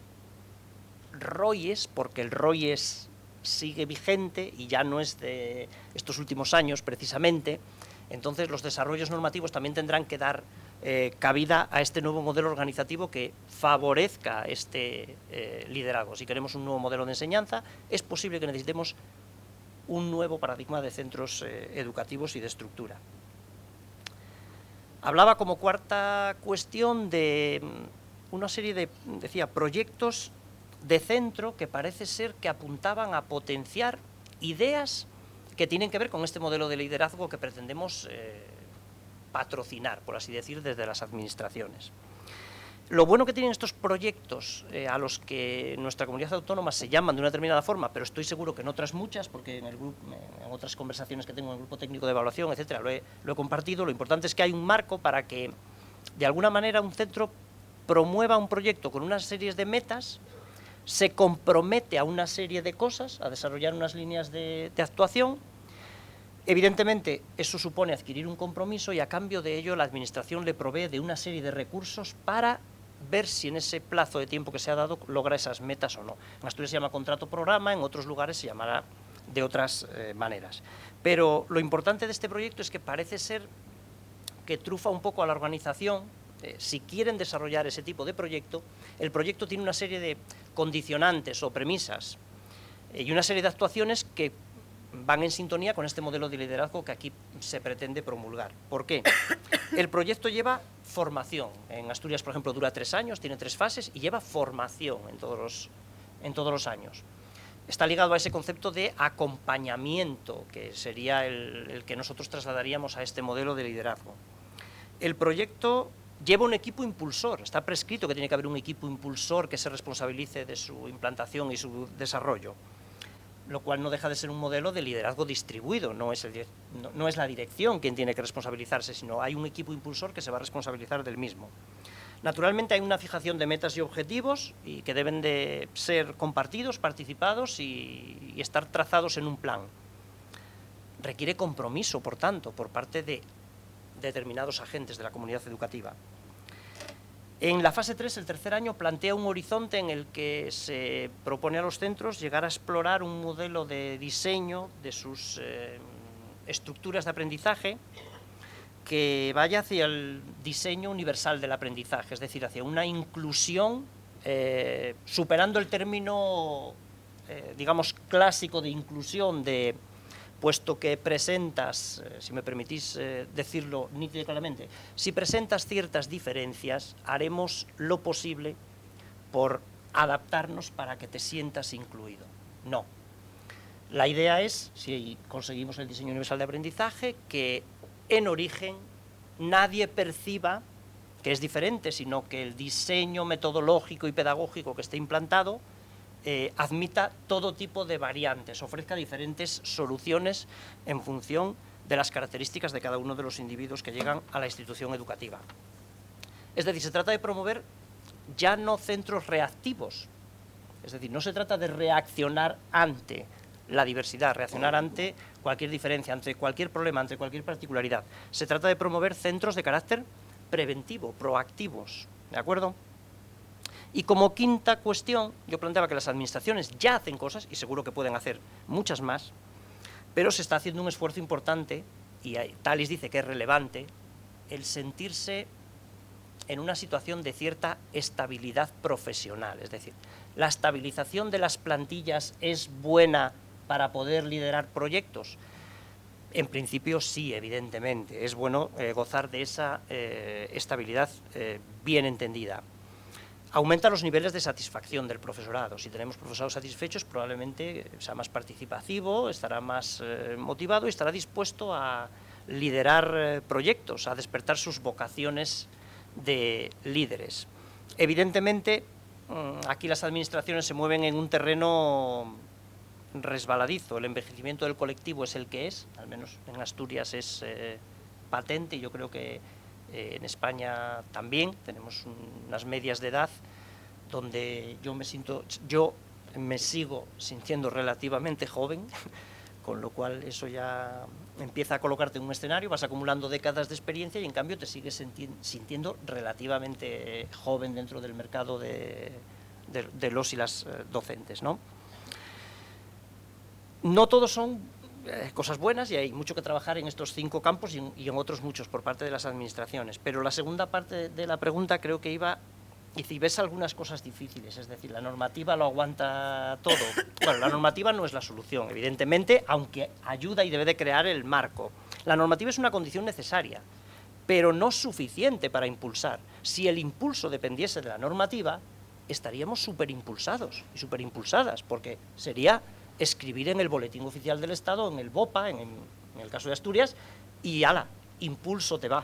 ROIES, porque el ROIES sigue vigente y ya no es de estos últimos años precisamente. Entonces los desarrollos normativos también tendrán que dar cabida a este nuevo modelo organizativo que favorezca este liderazgo. Si queremos un nuevo modelo de enseñanza, es posible que necesitemos un nuevo paradigma de centros educativos y de estructura. Hablaba como cuarta cuestión de una serie de, decía, proyectos de centro que parece ser que apuntaban a potenciar ideas que tienen que ver con este modelo de liderazgo que pretendemos patrocinar, por así decir, desde las administraciones. Lo bueno que tienen estos proyectos, a los que nuestra comunidad autónoma se llaman de una determinada forma, pero estoy seguro que en otras muchas, porque en otras conversaciones que tengo en el grupo técnico de evaluación, etcétera, lo he compartido. Lo importante es que hay un marco para que, de alguna manera, un centro promueva un proyecto con unas series de metas, se compromete a una serie de cosas, a desarrollar unas líneas de actuación. Evidentemente, eso supone adquirir un compromiso y a cambio de ello la Administración le provee de una serie de recursos para ver si en ese plazo de tiempo que se ha dado logra esas metas o no. En Asturias se llama contrato programa, en otros lugares se llamará de otras maneras. Pero lo importante de este proyecto es que parece ser que trufa un poco a la organización. Si quieren desarrollar ese tipo de proyecto, el proyecto tiene una serie de condicionantes o premisas y una serie de actuaciones que van en sintonía con este modelo de liderazgo que aquí se pretende promulgar. ¿Por qué? El proyecto lleva formación. En Asturias, por ejemplo, dura 3 años, tiene 3 fases y lleva formación en todos los años. Está ligado a ese concepto de acompañamiento, que sería el que nosotros trasladaríamos a este modelo de liderazgo. El proyecto lleva un equipo impulsor, está prescrito que tiene que haber un equipo impulsor que se responsabilice de su implantación y su desarrollo, lo cual no deja de ser un modelo de liderazgo distribuido. No es la dirección quien tiene que responsabilizarse, sino hay un equipo impulsor que se va a responsabilizar del mismo. Naturalmente hay una fijación de metas y objetivos y que deben de ser compartidos, participados y estar trazados en un plan. Requiere compromiso, por tanto, por parte de determinados agentes de la comunidad educativa. En la fase 3, el tercer año, plantea un horizonte en el que se propone a los centros llegar a explorar un modelo de diseño de sus estructuras de aprendizaje que vaya hacia el diseño universal del aprendizaje, es decir, hacia una inclusión, superando el término, digamos, clásico de inclusión, puesto que presentas, si me permitís decirlo nítidamente y claramente, si presentas ciertas diferencias, haremos lo posible por adaptarnos para que te sientas incluido. No. La idea es, si conseguimos el diseño universal de aprendizaje, que en origen nadie perciba que es diferente, sino que el diseño metodológico y pedagógico que esté implantado admita todo tipo de variantes, ofrezca diferentes soluciones en función de las características de cada uno de los individuos que llegan a la institución educativa. Es decir, se trata de promover ya no centros reactivos, es decir, no se trata de reaccionar ante la diversidad, reaccionar ante cualquier diferencia, ante cualquier problema, ante cualquier particularidad. Se trata de promover centros de carácter preventivo, proactivos, ¿de acuerdo? Y como quinta cuestión, yo planteaba que las administraciones ya hacen cosas, y seguro que pueden hacer muchas más, pero se está haciendo un esfuerzo importante, y Thalys dice que es relevante, el sentirse en una situación de cierta estabilidad profesional. Es decir, ¿la estabilización de las plantillas es buena para poder liderar proyectos? En principio sí, evidentemente. Es bueno gozar de esa estabilidad bien entendida. Aumenta los niveles de satisfacción del profesorado. Si tenemos profesorados satisfechos, probablemente sea más participativo, estará más motivado y estará dispuesto a liderar proyectos, a despertar sus vocaciones de líderes. Evidentemente, aquí las administraciones se mueven en un terreno resbaladizo. El envejecimiento del colectivo es el que es, al menos en Asturias es patente, y yo creo que en España también tenemos unas medias de edad donde yo me sigo sintiendo relativamente joven, con lo cual eso ya empieza a colocarte en un escenario, vas acumulando décadas de experiencia y en cambio te sigues sintiendo relativamente joven dentro del mercado de los y las docentes, ¿no? No todos son cosas buenas y hay mucho que trabajar en estos 5 campos y en otros muchos por parte de las administraciones, pero la segunda parte de la pregunta creo que iba, y si ves algunas cosas difíciles, es decir, la normativa lo aguanta todo. Bueno, la normativa no es la solución, evidentemente, aunque ayuda y debe de crear el marco. La normativa es una condición necesaria, pero no suficiente para impulsar. Si el impulso dependiese de la normativa, estaríamos superimpulsados y superimpulsadas, porque sería escribir en el Boletín Oficial del Estado, en el BOPA, en el caso de Asturias, y ¡hala!, impulso te va.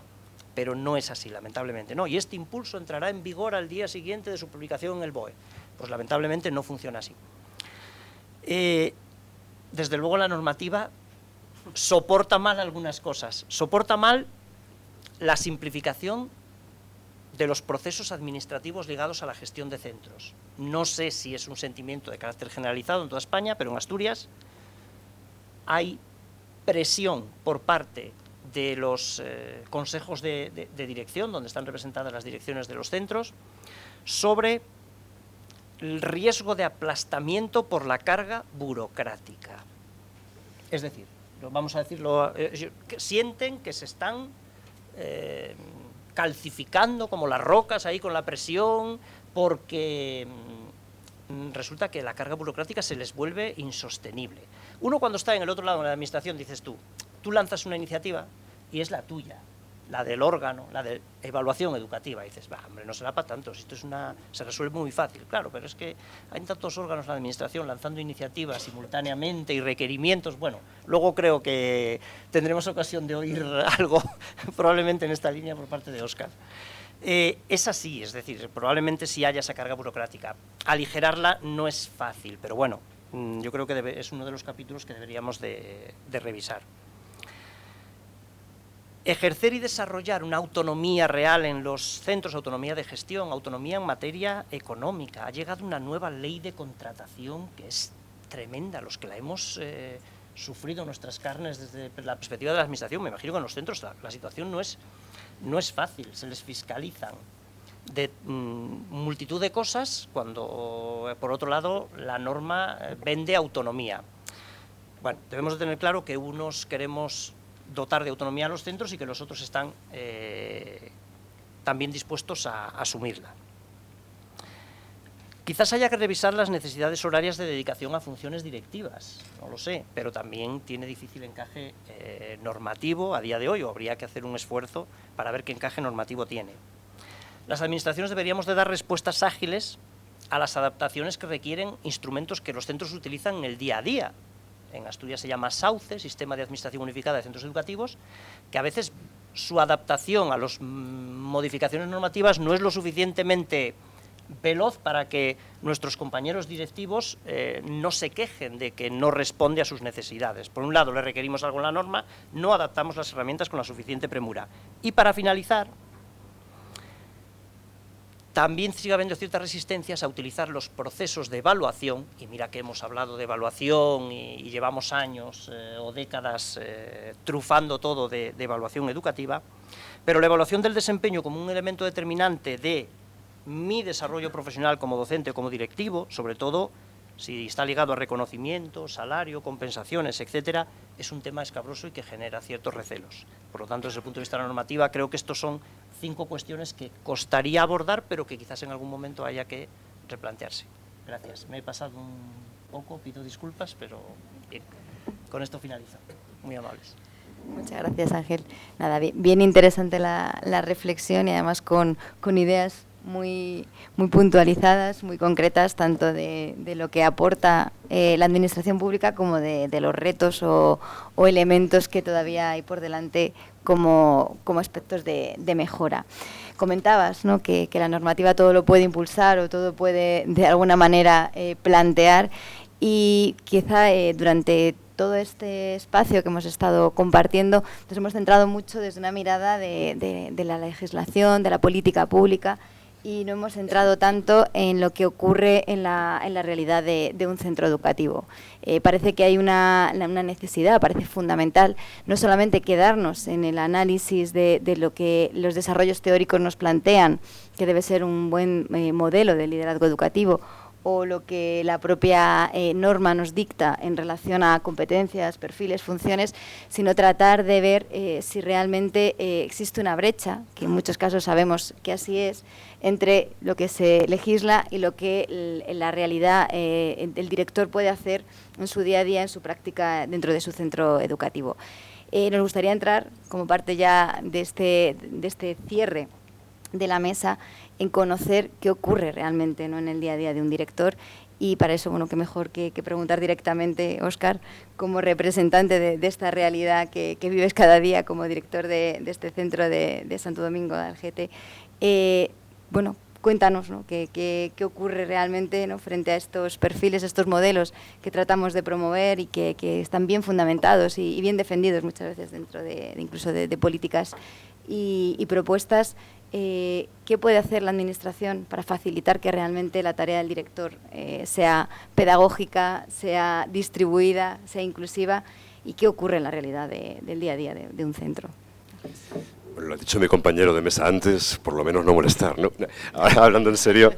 Pero no es así, lamentablemente, no. Y este impulso entrará en vigor al día siguiente de su publicación en el BOE. Pues lamentablemente no funciona así. Desde luego la normativa soporta mal algunas cosas. Soporta mal la simplificación de los procesos administrativos ligados a la gestión de centros. No sé si es un sentimiento de carácter generalizado en toda España, pero en Asturias hay presión por parte de los consejos de dirección, donde están representadas las direcciones de los centros, sobre el riesgo de aplastamiento por la carga burocrática. Es decir, vamos a decirlo, sienten que se están calcificando como las rocas ahí con la presión, porque resulta que la carga burocrática se les vuelve insostenible. Uno cuando está en el otro lado de la administración, dices tú lanzas una iniciativa y es la tuya, la del órgano, la de evaluación educativa, y dices, hombre, no será para tanto, si esto se resuelve muy fácil. Claro, pero es que hay tantos órganos en la administración lanzando iniciativas simultáneamente y requerimientos. Bueno, luego creo que tendremos ocasión de oír algo probablemente en esta línea por parte de Óscar. Es así, es decir, probablemente sí haya esa carga burocrática. Aligerarla no es fácil, pero bueno, yo creo que es uno de los capítulos que deberíamos de revisar. Ejercer y desarrollar una autonomía real en los centros, autonomía de gestión, autonomía en materia económica. Ha llegado una nueva ley de contratación que es tremenda, los que la hemos sufrido en nuestras carnes desde la perspectiva de la administración. Me imagino que en los centros la situación no es fácil, se les fiscalizan de multitud de cosas cuando, por otro lado, la norma vende autonomía. Bueno, debemos de tener claro que unos queremos dotar de autonomía a los centros y que los otros están también dispuestos a asumirla. Quizás haya que revisar las necesidades horarias de dedicación a funciones directivas, no lo sé, pero también tiene difícil encaje normativo a día de hoy, o habría que hacer un esfuerzo para ver qué encaje normativo tiene. Las administraciones deberíamos de dar respuestas ágiles a las adaptaciones que requieren instrumentos que los centros utilizan en el día a día. En Asturias se llama SAUCE, Sistema de Administración Unificada de Centros Educativos, que a veces su adaptación a las modificaciones normativas no es lo suficientemente veloz para que nuestros compañeros directivos no se quejen de que no responde a sus necesidades. Por un lado, le requerimos algo en la norma, no adaptamos las herramientas con la suficiente premura. Y para finalizar, también sigue habiendo ciertas resistencias a utilizar los procesos de evaluación, y mira que hemos hablado de evaluación y llevamos años o décadas trufando todo de evaluación educativa, pero la evaluación del desempeño como un elemento determinante de mi desarrollo profesional como docente o como directivo, sobre todo si está ligado a reconocimiento, salario, compensaciones, etcétera, es un tema escabroso y que genera ciertos recelos. Por lo tanto, desde el punto de vista de la normativa, creo que estos son 5 cuestiones que costaría abordar, pero que quizás en algún momento haya que replantearse. Gracias. Me he pasado un poco, pido disculpas, pero bien, con esto finalizo. Muy amables. Muchas gracias, Ángel. Nada, bien interesante la reflexión y además con ideas muy puntualizadas, muy concretas, tanto de lo que aporta la administración pública como de los retos o elementos que todavía hay por delante como aspectos de mejora. Comentabas, ¿no?, que la normativa todo lo puede impulsar o todo puede de alguna manera plantear, y quizá durante todo este espacio que hemos estado compartiendo nos hemos centrado mucho desde una mirada de la legislación, de la política pública, y no hemos centrado tanto en lo que ocurre en la realidad de un centro educativo. Parece que hay una necesidad, parece fundamental, no solamente quedarnos en el análisis de lo que los desarrollos teóricos nos plantean, que debe ser un buen modelo de liderazgo educativo, o lo que la propia norma nos dicta en relación a competencias, perfiles, funciones, sino tratar de ver si realmente existe una brecha, que en muchos casos sabemos que así es, entre lo que se legisla y lo que en la realidad el director puede hacer en su día a día, en su práctica dentro de su centro educativo. Nos gustaría entrar, como parte ya de este cierre de la mesa, en conocer qué ocurre realmente, ¿no?, en el día a día de un director, y para eso, bueno, qué mejor que preguntar directamente, Óscar, como representante de esta realidad que vives cada día como director de este centro de Santo Domingo de Algete. Bueno, cuéntanos, ¿no?, qué ocurre realmente, ¿no?, frente a estos perfiles, estos modelos que tratamos de promover y que están bien fundamentados y bien defendidos muchas veces dentro incluso de políticas y propuestas. ¿Qué puede hacer la Administración para facilitar que realmente la tarea del director sea pedagógica, sea distribuida, sea inclusiva, y qué ocurre en la realidad del día a día de un centro? Bueno, lo ha dicho mi compañero de mesa antes, por lo menos no molestar, ¿no? Ahora, hablando en serio,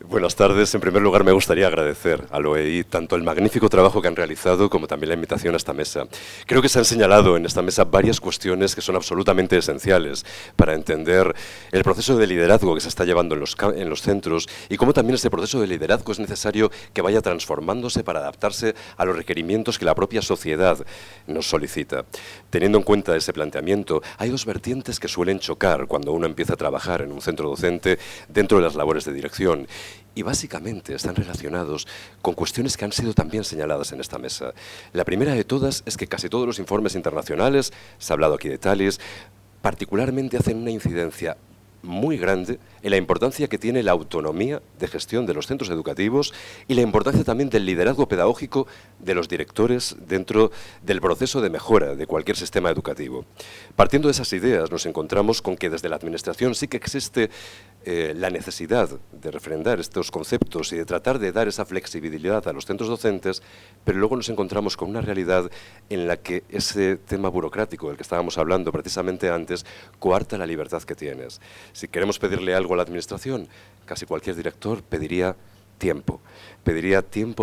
buenas tardes. En primer lugar, me gustaría agradecer al OEI tanto el magnífico trabajo que han realizado como también la invitación a esta mesa. Creo que se han señalado en esta mesa varias cuestiones que son absolutamente esenciales para entender el proceso de liderazgo que se está llevando en los centros, y cómo también este proceso de liderazgo es necesario que vaya transformándose para adaptarse a los requerimientos que la propia sociedad nos solicita. Teniendo en cuenta ese planteamiento, hay 2 vertientes que suelen chocar cuando uno empieza a trabajar en un centro docente dentro de las labores de dirección, y básicamente están relacionados con cuestiones que han sido también señaladas en esta mesa. La primera de todas es que casi todos los informes internacionales, se ha hablado aquí de TALIS, particularmente hacen una incidencia muy grande en la importancia que tiene la autonomía de gestión de los centros educativos y la importancia también del liderazgo pedagógico de los directores dentro del proceso de mejora de cualquier sistema educativo. Partiendo de esas ideas, nos encontramos con que desde la Administración sí que existe la necesidad de refrendar estos conceptos y de tratar de dar esa flexibilidad a los centros docentes, pero luego nos encontramos con una realidad en la que ese tema burocrático del que estábamos hablando precisamente antes coarta la libertad que tienes. Si queremos pedirle algo a la Administración, casi cualquier director pediría tiempo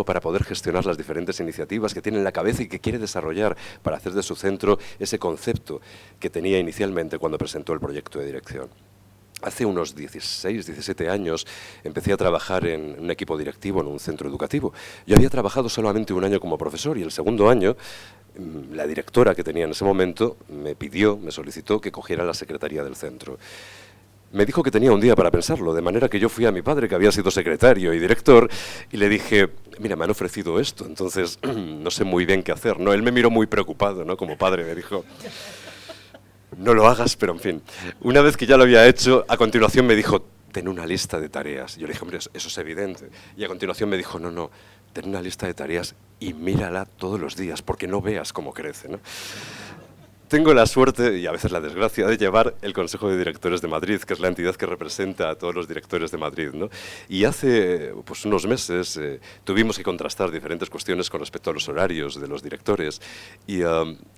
para poder gestionar las diferentes iniciativas que tiene en la cabeza y que quiere desarrollar para hacer de su centro ese concepto que tenía inicialmente cuando presentó el proyecto de dirección. Hace unos 16, 17 años empecé a trabajar en un equipo directivo en un centro educativo. Yo había trabajado solamente 1 año como profesor, y el segundo año la directora que tenía en ese momento me solicitó que cogiera la secretaría del centro. Me dijo que tenía un día para pensarlo, de manera que yo fui a mi padre, que había sido secretario y director, y le dije: mira, me han ofrecido esto, entonces no sé muy bien qué hacer, ¿no? Él me miró muy preocupado, ¿no? Como padre me dijo: no lo hagas, pero en fin. Una vez que ya lo había hecho, a continuación me dijo: ten una lista de tareas. Yo le dije, hombre, eso es evidente. Y a continuación me dijo, no, ten una lista de tareas y mírala todos los días, porque no veas cómo crece, ¿no? Tengo la suerte y a veces la desgracia de llevar el Consejo de Directores de Madrid, que es la entidad que representa a todos los directores de Madrid, ¿no? Y hace pues, unos meses tuvimos que contrastar diferentes cuestiones con respecto a los horarios de los directores y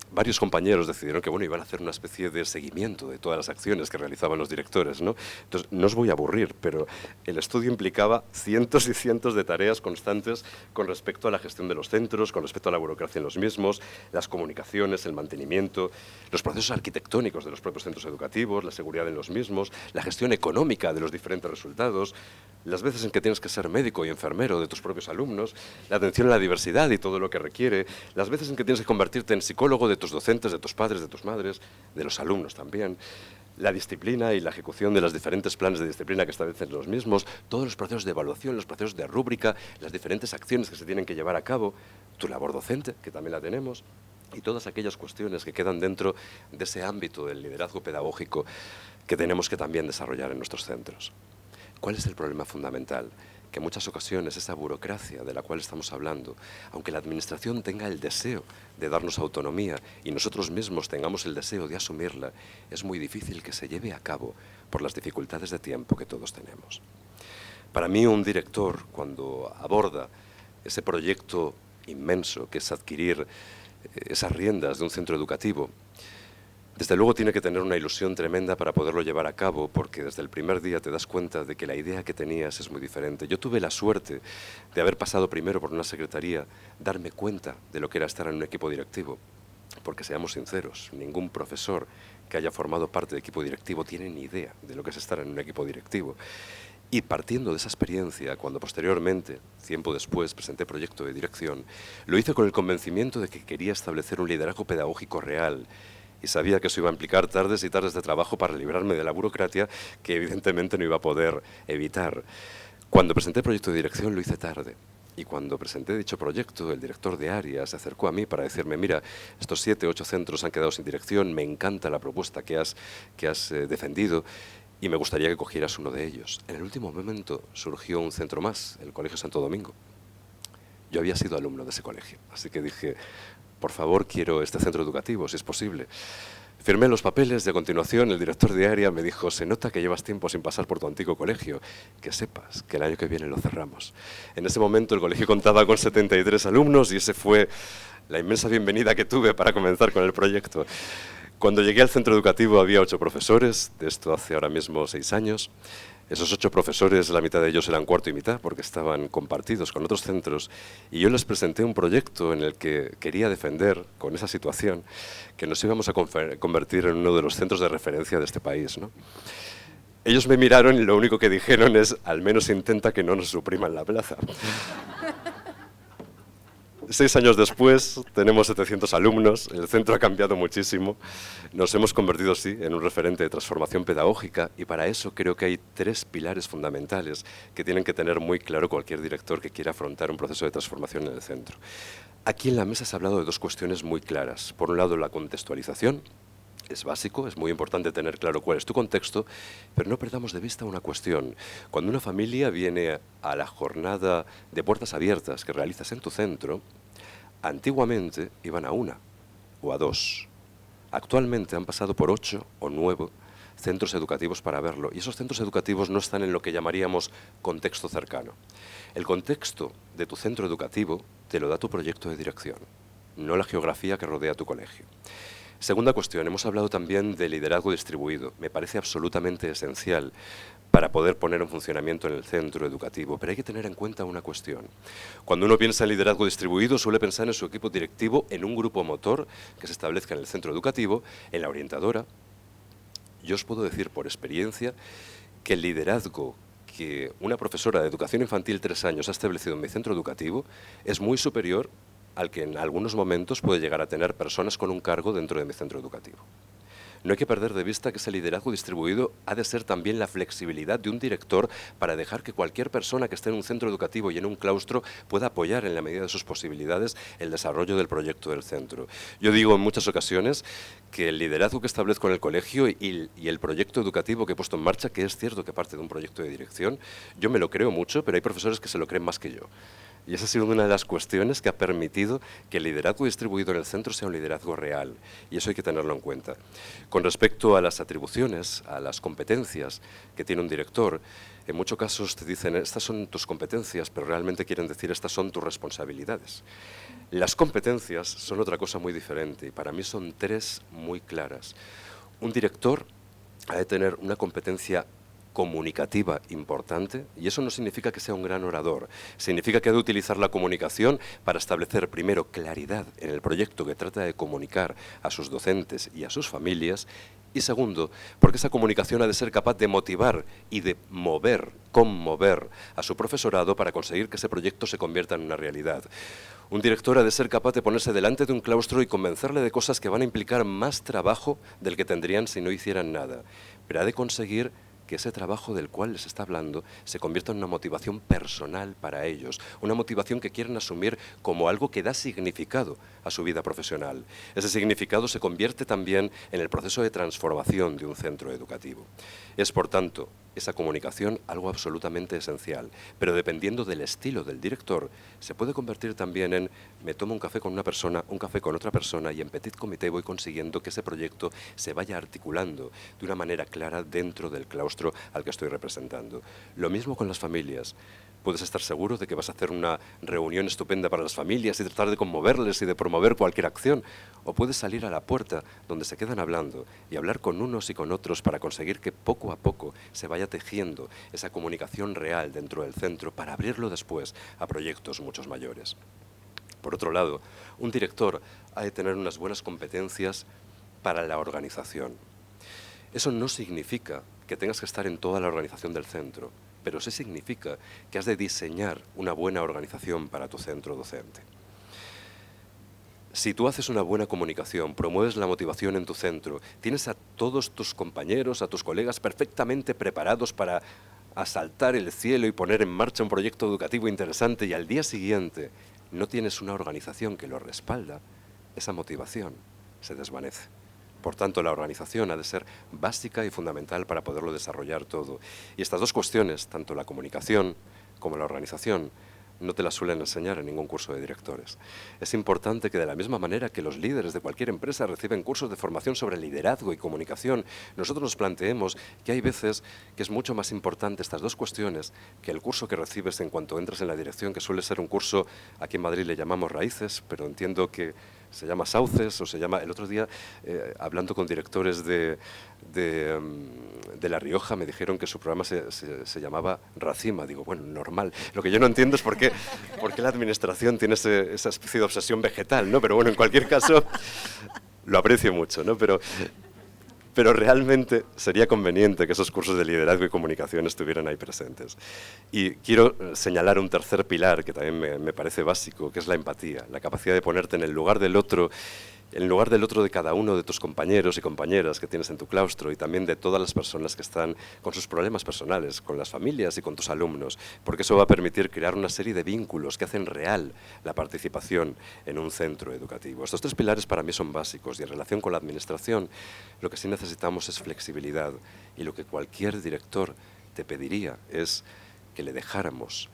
varios compañeros decidieron que bueno, iban a hacer una especie de seguimiento de todas las acciones que realizaban los directores, ¿no? Entonces, no os voy a aburrir, pero el estudio implicaba cientos y cientos de tareas constantes con respecto a la gestión de los centros, con respecto a la burocracia en los mismos, las comunicaciones, el mantenimiento, los procesos arquitectónicos de los propios centros educativos, la seguridad en los mismos, la gestión económica de los diferentes resultados, las veces en que tienes que ser médico y enfermero de tus propios alumnos, la atención a la diversidad y todo lo que requiere, las veces en que tienes que convertirte en psicólogo de tus docentes, de tus padres, de tus madres, de los alumnos también, la disciplina y la ejecución de los diferentes planes de disciplina que establecen los mismos, todos los procesos de evaluación, los procesos de rúbrica, las diferentes acciones que se tienen que llevar a cabo, tu labor docente, que también la tenemos, y todas aquellas cuestiones que quedan dentro de ese ámbito del liderazgo pedagógico que tenemos que también desarrollar en nuestros centros. ¿Cuál es el problema fundamental? Que en muchas ocasiones esa burocracia de la cual estamos hablando, aunque la administración tenga el deseo de darnos autonomía y nosotros mismos tengamos el deseo de asumirla, es muy difícil que se lleve a cabo por las dificultades de tiempo que todos tenemos. Para mí, un director, cuando aborda ese proyecto inmenso que es adquirir esas riendas de un centro educativo, desde luego tiene que tener una ilusión tremenda para poderlo llevar a cabo, porque desde el primer día te das cuenta de que la idea que tenías es muy diferente. Yo tuve la suerte de haber pasado primero por una secretaría, darme cuenta de lo que era estar en un equipo directivo, porque seamos sinceros, ningún profesor que haya formado parte de equipo directivo tiene ni idea de lo que es estar en un equipo directivo. Y partiendo de esa experiencia, cuando posteriormente, tiempo después, presenté proyecto de dirección, lo hice con el convencimiento de que quería establecer un liderazgo pedagógico real y sabía que eso iba a implicar tardes y tardes de trabajo para librarme de la burocracia que evidentemente no iba a poder evitar. Cuando presenté proyecto de dirección lo hice tarde. Y cuando presenté dicho proyecto, el director de área se acercó a mí para decirme, mira, estos 7 u 8 centros han quedado sin dirección, me encanta la propuesta que has defendido, y me gustaría que cogieras uno de ellos. En el último momento surgió un centro más, el Colegio Santo Domingo. Yo había sido alumno de ese colegio, así que dije, por favor, quiero este centro educativo, si es posible. Firmé los papeles y a continuación el director de área me dijo, se nota que llevas tiempo sin pasar por tu antiguo colegio, que sepas que el año que viene lo cerramos. En ese momento el colegio contaba con 73 alumnos y ese fue la inmensa bienvenida que tuve para comenzar con el proyecto. Cuando llegué al centro educativo había 8 profesores, de esto hace ahora mismo 6 años. Esos 8 profesores, la mitad de ellos eran cuarto y mitad porque estaban compartidos con otros centros y yo les presenté un proyecto en el que quería defender, con esa situación, que nos íbamos a convertir en uno de los centros de referencia de este país, ¿no? Ellos me miraron y lo único que dijeron es, al menos intenta que no nos supriman la plaza. 6 años después tenemos 700 alumnos, el centro ha cambiado muchísimo, nos hemos convertido, sí, en un referente de transformación pedagógica y para eso creo que hay 3 pilares fundamentales que tienen que tener muy claro cualquier director que quiera afrontar un proceso de transformación en el centro. Aquí en la mesa se ha hablado de 2 cuestiones muy claras. Por un lado, la contextualización. Es básico, es muy importante tener claro cuál es tu contexto, pero no perdamos de vista una cuestión. Cuando una familia viene a la jornada de puertas abiertas que realizas en tu centro, antiguamente iban a 1 o a 2. Actualmente han pasado por 8 o 9 centros educativos para verlo, y esos centros educativos no están en lo que llamaríamos contexto cercano. El contexto de tu centro educativo te lo da tu proyecto de dirección, no la geografía que rodea tu colegio. Segunda cuestión, hemos hablado también de liderazgo distribuido. Me parece absolutamente esencial para poder poner en funcionamiento en el centro educativo, pero hay que tener en cuenta una cuestión. Cuando uno piensa en liderazgo distribuido, suele pensar en su equipo directivo, en un grupo motor que se establezca en el centro educativo, en la orientadora. Yo os puedo decir por experiencia que el liderazgo que una profesora de educación infantil 3 años ha establecido en mi centro educativo es muy superior al que en algunos momentos puede llegar a tener personas con un cargo dentro de mi centro educativo. No hay que perder de vista que ese liderazgo distribuido ha de ser también la flexibilidad de un director para dejar que cualquier persona que esté en un centro educativo y en un claustro pueda apoyar en la medida de sus posibilidades el desarrollo del proyecto del centro. Yo digo en muchas ocasiones que el liderazgo que establezco en el colegio y el proyecto educativo que he puesto en marcha, que es cierto que parte de un proyecto de dirección, yo me lo creo mucho, pero hay profesores que se lo creen más que yo. Y esa ha sido una de las cuestiones que ha permitido que el liderazgo distribuido en el centro sea un liderazgo real, y eso hay que tenerlo en cuenta. Con respecto a las atribuciones, a las competencias que tiene un director, en muchos casos te dicen, estas son tus competencias, pero realmente quieren decir, estas son tus responsabilidades. Las competencias son otra cosa muy diferente, y para mí son tres muy claras. Un director ha de tener una competencia comunicativa importante, y eso no significa que sea un gran orador, significa que ha de utilizar la comunicación para establecer primero claridad en el proyecto que trata de comunicar a sus docentes y a sus familias, y segundo, porque esa comunicación ha de ser capaz de motivar y de conmover a su profesorado para conseguir que ese proyecto se convierta en una realidad. Un director ha de ser capaz de ponerse delante de un claustro y convencerle de cosas que van a implicar más trabajo del que tendrían si no hicieran nada, pero ha de conseguir que ese trabajo del cual les está hablando se convierta en una motivación personal para ellos, una motivación que quieren asumir como algo que da significado a su vida profesional. Ese significado se convierte también en el proceso de transformación de un centro educativo. Es, por tanto, esa comunicación algo absolutamente esencial, pero dependiendo del estilo del director, se puede convertir también en me tomo un café con una persona, un café con otra persona, y en petit comité voy consiguiendo que ese proyecto se vaya articulando de una manera clara dentro del claustro al que estoy representando. Lo mismo con las familias. Puedes estar seguro de que vas a hacer una reunión estupenda para las familias y tratar de conmoverles y de promover cualquier acción. O puedes salir a la puerta donde se quedan hablando y hablar con unos y con otros para conseguir que poco a poco se vaya tejiendo esa comunicación real dentro del centro para abrirlo después a proyectos muchos mayores. Por otro lado, un director ha de tener unas buenas competencias para la organización. Eso no significa que tengas que estar en toda la organización del centro, pero sí significa que has de diseñar una buena organización para tu centro docente. Si tú haces una buena comunicación, promueves la motivación en tu centro, tienes a todos tus compañeros, a tus colegas perfectamente preparados para asaltar el cielo y poner en marcha un proyecto educativo interesante, y al día siguiente no tienes una organización que lo respalda, esa motivación se desvanece. Por tanto, la organización ha de ser básica y fundamental para poderlo desarrollar todo. Y estas dos cuestiones, tanto la comunicación como la organización, no te las suelen enseñar en ningún curso de directores. Es importante que de la misma manera que los líderes de cualquier empresa reciben cursos de formación sobre liderazgo y comunicación, nosotros nos planteemos que hay veces que es mucho más importante estas dos cuestiones que el curso que recibes en cuanto entras en la dirección, que suele ser un curso, aquí en Madrid le llamamos raíces, pero entiendo que se llama sauces, o se llama, el otro día, hablando con directores de La Rioja, me dijeron que su programa se llamaba Racima. Digo, bueno, normal. Lo que yo no entiendo es por qué la administración tiene esa especie de obsesión vegetal, ¿no? Pero bueno, en cualquier caso, lo aprecio mucho, ¿no? Pero realmente sería conveniente que esos cursos de liderazgo y comunicación estuvieran ahí presentes. Y quiero señalar un tercer pilar que también me parece básico, que es la empatía, la capacidad de ponerte en el lugar del otro, de cada uno de tus compañeros y compañeras que tienes en tu claustro, y también de todas las personas que están con sus problemas personales, con las familias y con tus alumnos, porque eso va a permitir crear una serie de vínculos que hacen real la participación en un centro educativo. Estos tres pilares para mí son básicos, y en relación con la administración, lo que sí necesitamos es flexibilidad, y lo que cualquier director te pediría es que le dejáramos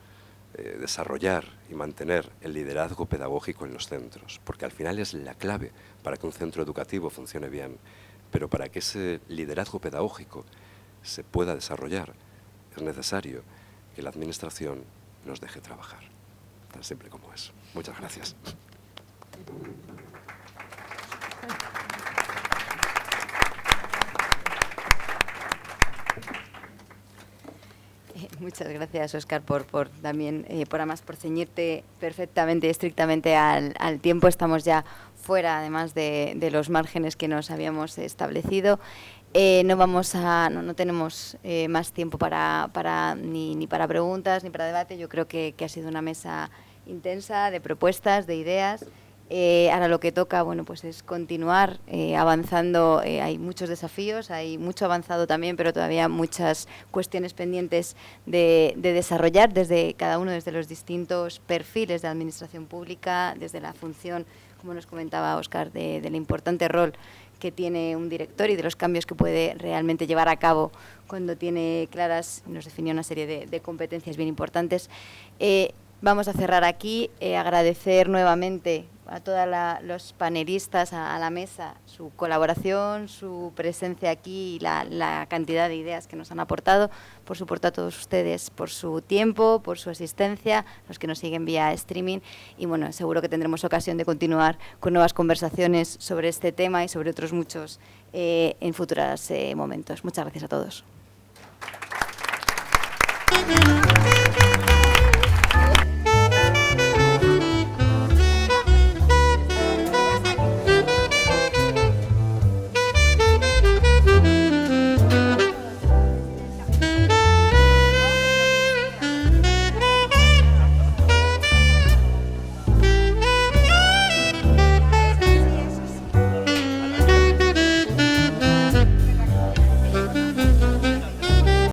desarrollar y mantener el liderazgo pedagógico en los centros, porque al final es la clave para que un centro educativo funcione bien. Pero para que ese liderazgo pedagógico se pueda desarrollar, es necesario que la administración nos deje trabajar. Tan simple como eso. Muchas gracias. Muchas gracias, Óscar, por además por ceñirte perfectamente y estrictamente al tiempo. Estamos ya fuera, además de los márgenes que nos habíamos establecido. No tenemos más tiempo ni para preguntas ni para debate. Yo creo que ha sido una mesa intensa de propuestas, de ideas. Ahora lo que toca, bueno, pues es continuar avanzando. Hay muchos desafíos, hay mucho avanzado también, pero todavía muchas cuestiones pendientes de desarrollar desde cada uno, desde los distintos perfiles de administración pública, desde la función, como nos comentaba Óscar, del importante rol que tiene un director y de los cambios que puede realmente llevar a cabo cuando tiene claras, nos definió una serie de competencias bien importantes. Vamos a cerrar aquí, agradecer nuevamente a todos los panelistas, a la mesa, su colaboración, su presencia aquí y la cantidad de ideas que nos han aportado. Por supuesto, a todos ustedes por su tiempo, por su asistencia, los que nos siguen vía streaming. Y bueno, seguro que tendremos ocasión de continuar con nuevas conversaciones sobre este tema y sobre otros muchos en futuros momentos. Muchas gracias a todos.